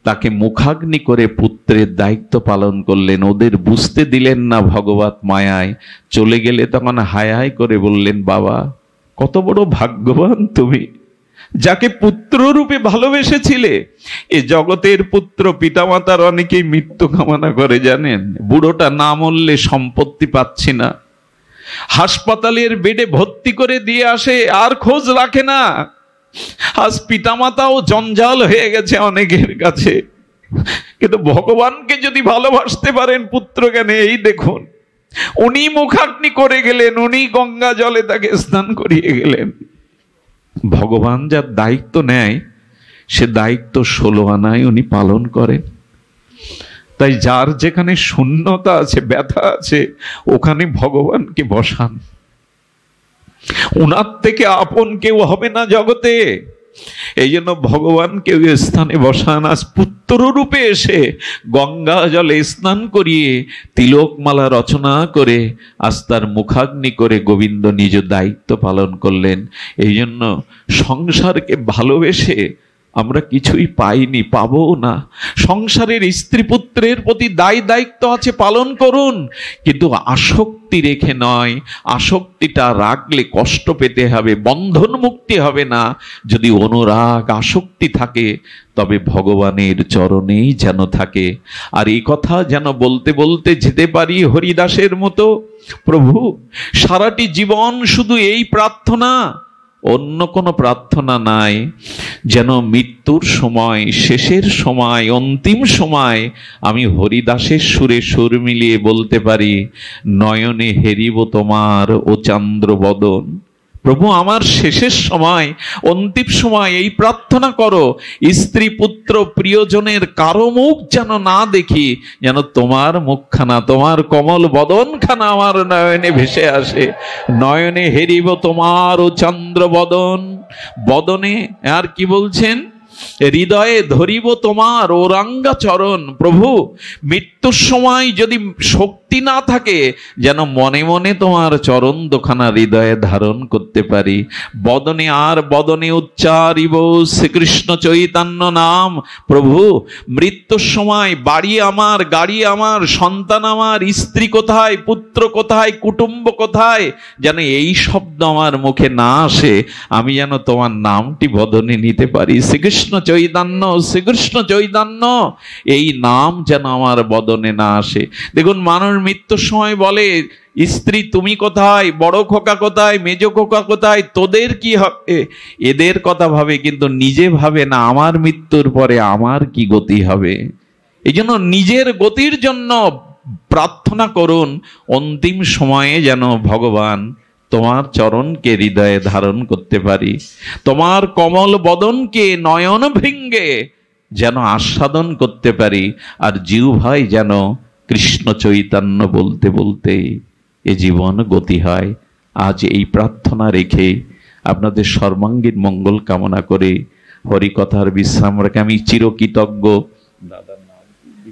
তাকে মুখাগ্নি করে পুত্রের দায়িত্ব পালন করলেন। ওদের বুঝতে দিলেন না ভগবত মায়ায়। চলে গেলে তখন হায় হায় করে বললেন, বাবা কত বড় ভাগ্যবান তুমি, যাকে পুত্র রূপে ভালোবেসেছিলে। এ জগতের পুত্র পিতামাতার অনেকেই মৃত্যু কামনা করে জানেন, বুড়োটা না মরলে সম্পত্তি পাচ্ছি না, হাসপাতালের বেডে ভর্তি করে দিয়ে আসে, আর খোঁজ রাখে না। আজ পিতামাতাও জঞ্জাল হয়ে গেছে অনেকের কাছে। কিন্তু ভগবানকে যদি ভালোবাসতে পারেন পুত্র জ্ঞানে, এই দেখুন উনি মুখাগ্নি করে গেলেন, উনি গঙ্গা জলে তাকে স্নান করিয়ে গেলেন। ভগবান যার দায়িত্ব নেয়, সে দায়িত্ব 16 আনায় উনি পালন করেন। তাই যার যেখানে শূন্যতা আছে, ব্যথা আছে, ওখানে ভগবানকে বসান। উনার থেকে আপন কেউ হবে না জগতে, এই জন্য ভগবানকে ওই স্থানে বসান। আজ পুত্র রূপে এসে গঙ্গা জলে স্নান করিয়ে তিলকমালা রচনা করে আজ তার মুখাগ্নি করে গোবিন্দ নিজ দায়িত্ব পালন করলেন। এই জন্য সংসারকে ভালোবেসে আমরা কিছুই পাইনি, পাবো না। সংসারের স্ত্রী পুত্রের প্রতি দায়িত্ব আছে, পালন করুন, কিন্তু আসক্তি রেখে নয়। আসক্তিটা রাখলে কষ্ট পেতে হবে, বন্ধন মুক্তি হবে না। যদি অনুরাগ আসক্তি থাকে, তবে ভগবানের চরণেই যেন থাকে। আর এই কথা যেন বলতে বলতে যেতে পারি হরিদাসের মতো, প্রভু সারাটি জীবন শুধু এই প্রার্থনা, অন্য কোনো প্রার্থনা নাই, যেন মৃত্যুর সময়, শেষের সময়, অন্তিম সময় আমি হরিদাসের সুরে সুর মিলিয়ে বলতে পারি, নয়নে হেরিব তোমার ও চন্দ্র বদন। প্রভু আমার শেষের সময়, অন্তিম সময় এই প্রার্থনা করো, স্ত্রী পুত্র প্রিয়জনের কারো মুখ যেন না দেখি, যেন তোমার মুখখানা, তোমার কমল বদনখানা আমার নয়নে ভেসে আসে। নয়নে হেরিব তোমার ও চন্দ্র বদন। বদনে আর কি বলছেন, হৃদয়ে ধরিব তোমার ওরাঙ্গা চরণ। প্রভু মৃত্যুর সময় যদি শক্তি তৃপ্তি না থাকে, যেন মনে মনে তোমার চরণ দোখানা হৃদয়ে ধারণ করতে পারি। বদনে আর বদনে উচ্চারিব শ্রীকৃষ্ণ চৈতন্য নাম। প্রভু, মৃত্যুর সময় বাড়ি আমার, গাড়ি আমার, সন্তান আমার, স্ত্রী কোথায়, পুত্র কোথায়, কুটুম্ব কোথায়, যেন এই শব্দ আমার মুখে না আসে, আমি যেন তোমার নামটি বদনে নিতে পারি। শ্রীকৃষ্ণ চৈতন্য, শ্রীকৃষ্ণ চৈতন্য, এই নাম যেন আমার বদনে না আসে। দেখুন, মানুষ মৃত্যুর সময় বলে, স্ত্রী তুমি কোথায়, বড় খোকা কোথায়, মেজ খোকা কোথায়, তোদের কি হবে, এদের কথা ভাবে, কিন্তু নিজে ভাবে না আমার মৃত্যুর পরে আমার কি গতি হবে। এই জন্য নিজের গতির জন্য প্রার্থনা করুন, অন্তিম সময়ে যেন ভগবান তোমার চরণকে হৃদয়ে ধারণ করতে পারি, তোমার কমল বদনকে নয়ন ভৃঙ্গে যেন আস্বাদন করতে পারি, আর জিহ্বায় যেন কৃষ্ণ চৈতন্য বলতে বলতে এ জীবন গতি হয়। আজ এই প্রার্থনা রেখে আপনাদের সর্বাঙ্গীন মঙ্গল কামনা করে হরিকথার বিশ্রাম রেখে আমি চিরকৃতজ্ঞ। দাদার নাম কি?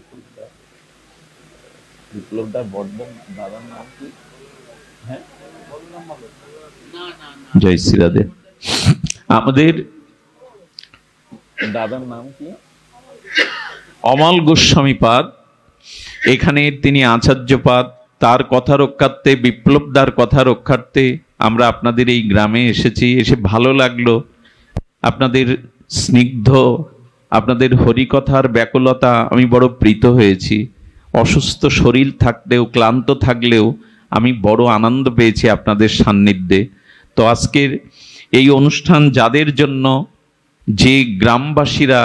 বিপ্লবদা বর্ধন। দাদার নাম কি? হ্যাঁ, জয় শ্রী রাধে। আমাদের দাদার নাম কি? অমল গোস্বামী পাদ। এখানে তিনি আচার্যপাদ। তার কথা রক্ষার্থে, বিপ্লবদার কথা রক্ষার্থে আমরা আপনাদের এই গ্রামে এসেছি। এসে ভালো লাগলো, আপনাদের স্নিগ্ধ, আপনাদের হরিকথার ব্যাকুলতা আমি বড় প্রীত হয়েছি। অসুস্থ শরীর থাকলেও, ক্লান্ত থাকলেও আমি বড় আনন্দ পেয়েছি আপনাদের সান্নিধ্যে। তো আজকের এই অনুষ্ঠান যাদের জন্য, যে গ্রামবাসীরা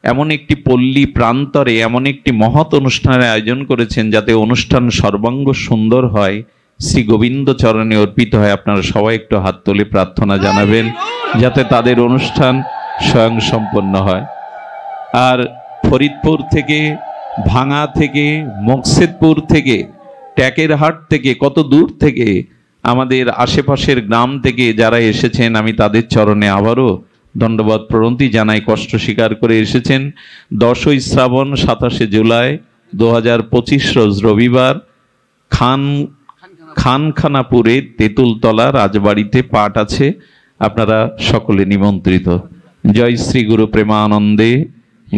এমন একটি পল্লী প্রান্তরে এমন একটি মহৎ অনুষ্ঠানের আয়োজন করেছেন, যাতে অনুষ্ঠান সর্বাঙ্গ সুন্দর হয়, শ্রী গোবিন্দ চরণে অর্পিত হয়। আপনারা সবাই একটু হাত তুলে প্রার্থনা জানাবেন যাতে তাদের অনুষ্ঠান স্বয়ং সম্পন্ন হয়। আর ফরিদপুর থেকে, ভাঙা থেকে, মকসেদপুর থেকে, ট্যাকেরহাট থেকে, কত দূর থেকে, আমাদের আশেপাশের গ্রাম থেকে যারা এসেছেন, আমি তাদের চরণে আবারও দণ্ডবাদ প্রণতি জানাই। কষ্ট স্বীকার করে এসেছেন। 10ই শ্রাবণ 27শে জুলাই 2025 রোজ রবিবার খানখানাপুরে তেঁতুলতলা রাজবাড়িতে পাঠ আছে, আপনারা সকলে নিমন্ত্রিত। জয় শ্রী গুরু প্রেমানন্দে,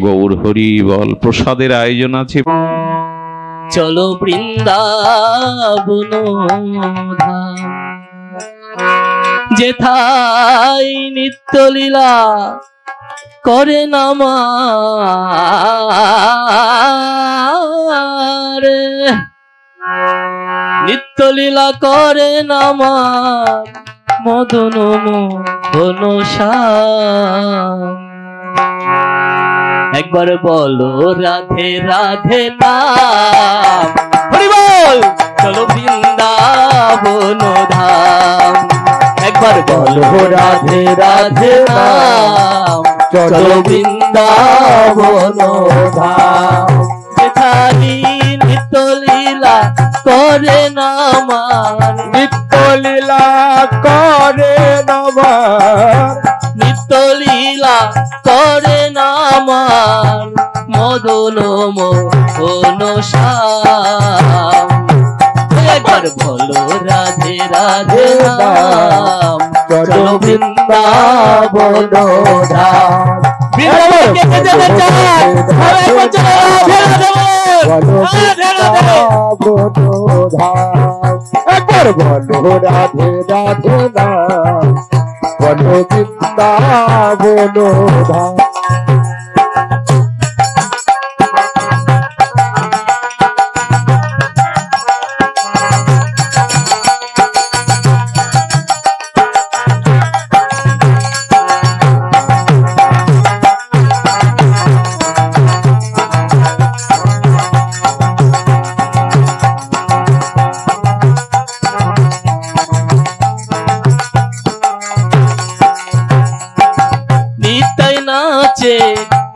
গৌর হরি বল। প্রসাদের আয়োজন আছে। চলো বৃন্দাবন ধাম, যেথায় নিত্য লীলা করে নামার, নিত্য লীলা করে নামার মদন মোহন শ্যাম। একবার বলো রাধে রাধে নাম, হরি বল। চলো বৃন্দাবন ধাম, একবার বলো রাধে রাধে নাম, চলো বৃন্দাবন ধাম। যেখানে নিত্য লীলা করে নামার, নিত্য লীলা করে নামার, নিত্য লীলা করে নামার মদন মোহন শ্যাম। একবার বলো রাধে রাধে নাম, চলো বৃন্দাবন ধাম। একবার বলো রাধে রাধে নাম, বলো বৃন্দাবন ধাম।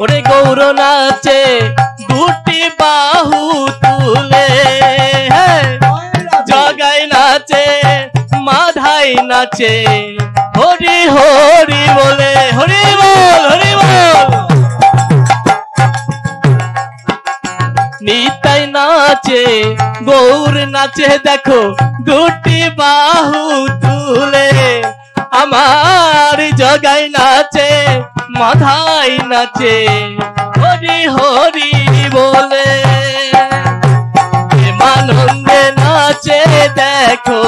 ওরে গৌর নাচে দুটি বাহু তুলে, জগাই নাচে মাধাই নাচে, হরি হরি বলে, হরি বল হরি বল। নিতাই নাচে গৌর নাচে দেখো দুটি বাহু তুলে, আমার জগাই নাচে মাথায় নাচে হরি হরি বলে। প্রেমানন্দে নাচে দেখো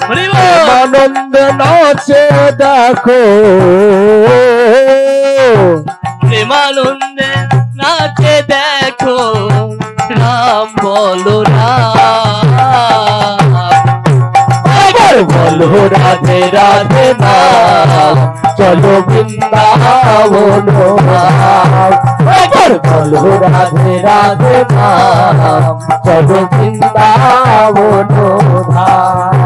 হরি বল। প্রেমানন্দে নাচে দেখো, প্রেমানন্দে নাচে দেখো, রাম বলো রাম, এবার বলো রাধে রাধে নাম, চলো বৃন্দাবন ধাম। এবার বলো রাধে রাধে নাম, চলো বৃন্দাবন ধাম।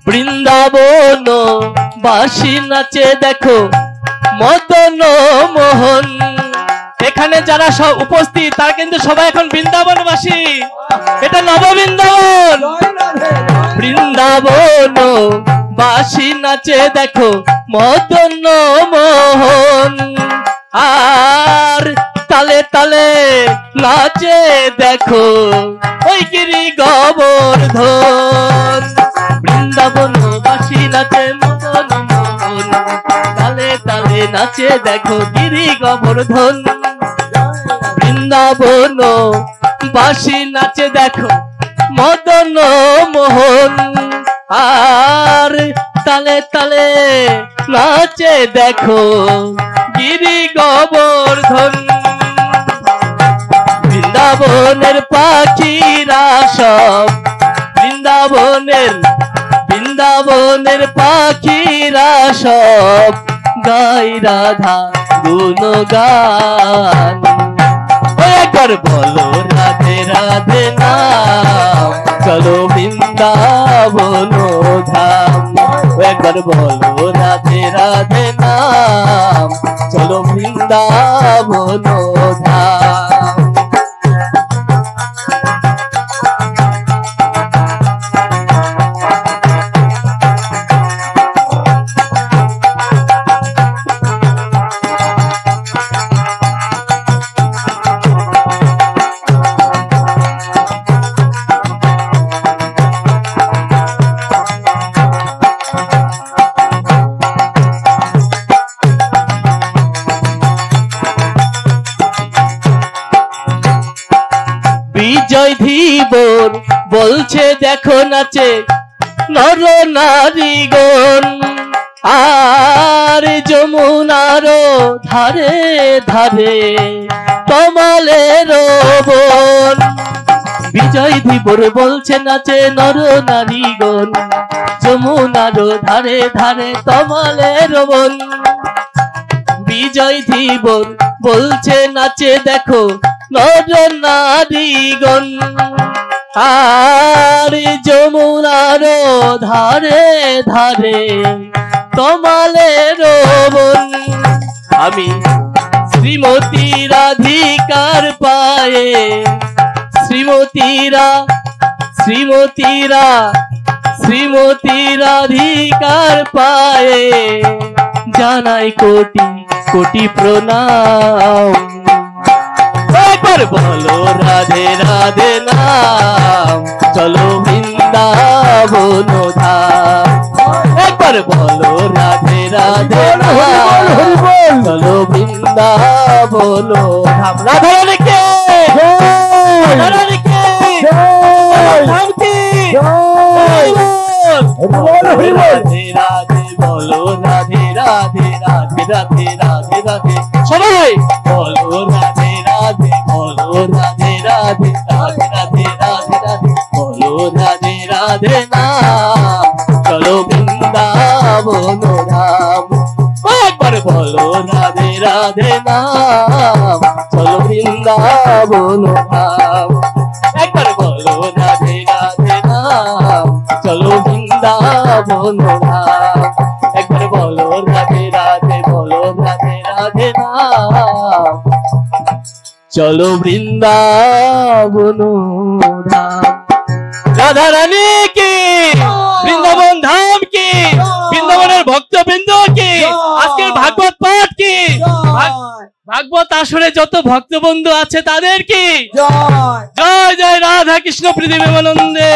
বৃন্দাবন বাসী নাচে দেখো মদন মোহন। এখানে যারা সব উপস্থিত তারা কিন্তু সবাই এখন বৃন্দাবনবাসী, এটা নববৃন্দাবন। বৃন্দাবন বাসী নাচে দেখো মদন মোহন, আর তালে তালে নাচে দেখো ওই গিরি গোবর্ধন। বৃন্দাবন বাসী নাচে মদন মোহন, তালে তালে নাচে দেখো গিরি গোবর্ধন। বৃন্দাবন বাসী নাচে দেখো মদন মোহন, আর তালে তালে নাচে দেখো গিরি গোবর্ধন। বৃন্দাবনের পাখিরা সব, বৃন্দাবনের পাখিরা সব গাই রাধা গুণগান। একবার বলো রাধে রাধে নাম, চলো বৃন্দাবন ধাম। একবার বলো রাধে রাধে নাম, চলো বৃন্দাবন ধাম। বিজয় ধীবর বলছে দেখো নাচে নর নারীগণ, আর যমুনার ধারে ধারে তমালের বন। বিজয় ধীবর বলছে নাচে নর নারীগণ, যমুনার ধারে ধারে তমালের বন। বিজয় ধীবর বলছে নাচে দেখো নর নারীগণ, আর যমুনার ধারে ধারে তমালের বন। আমি শ্রীমতী রাধিকার পায়ে, শ্রীমতী রাধিকার পায়ে জানাই কোটি কোটি প্রণাম। একবার বলো রাধে রাধে নাম, চলো বৃন্দাবন ধাম। একবার বলো রাধে রাধে নাম, চলো বৃন্দাবন ধাম। রাধা রানীকে, রাধা রানীকে, রাধে রাধে বলো রাধে রাধে রাধে রাধে রাধে রাধে, সবাই বলো রাধে রাধে, বলো রাধে রাধে রাধে রাধে রাধে রাধে, বলো রাধে রাধে নাম, চলো বৃন্দাবন ধাম। একবার বলো রাধে রাধে নাম, চলো বৃন্দাবন ধাম। একবার বলো রাধে রাধে নাম, চলো বৃন্দাবন ধাম। একবার বলো রাধে রাধে, বলো রাধে রাধে নাম, চলো বৃন্দাবন ধাম। রাধা রানী কি, বৃন্দাবন ধাম কি, বৃন্দাবনের ভক্তবৃন্দ কি, আজকের ভাগবত পাঠ কি, ভাগবত আসরে যত ভক্তবন্ধু আছে তাদের কি জয় জয় রাধা কৃষ্ণ প্রীতি প্রেমানন্দে।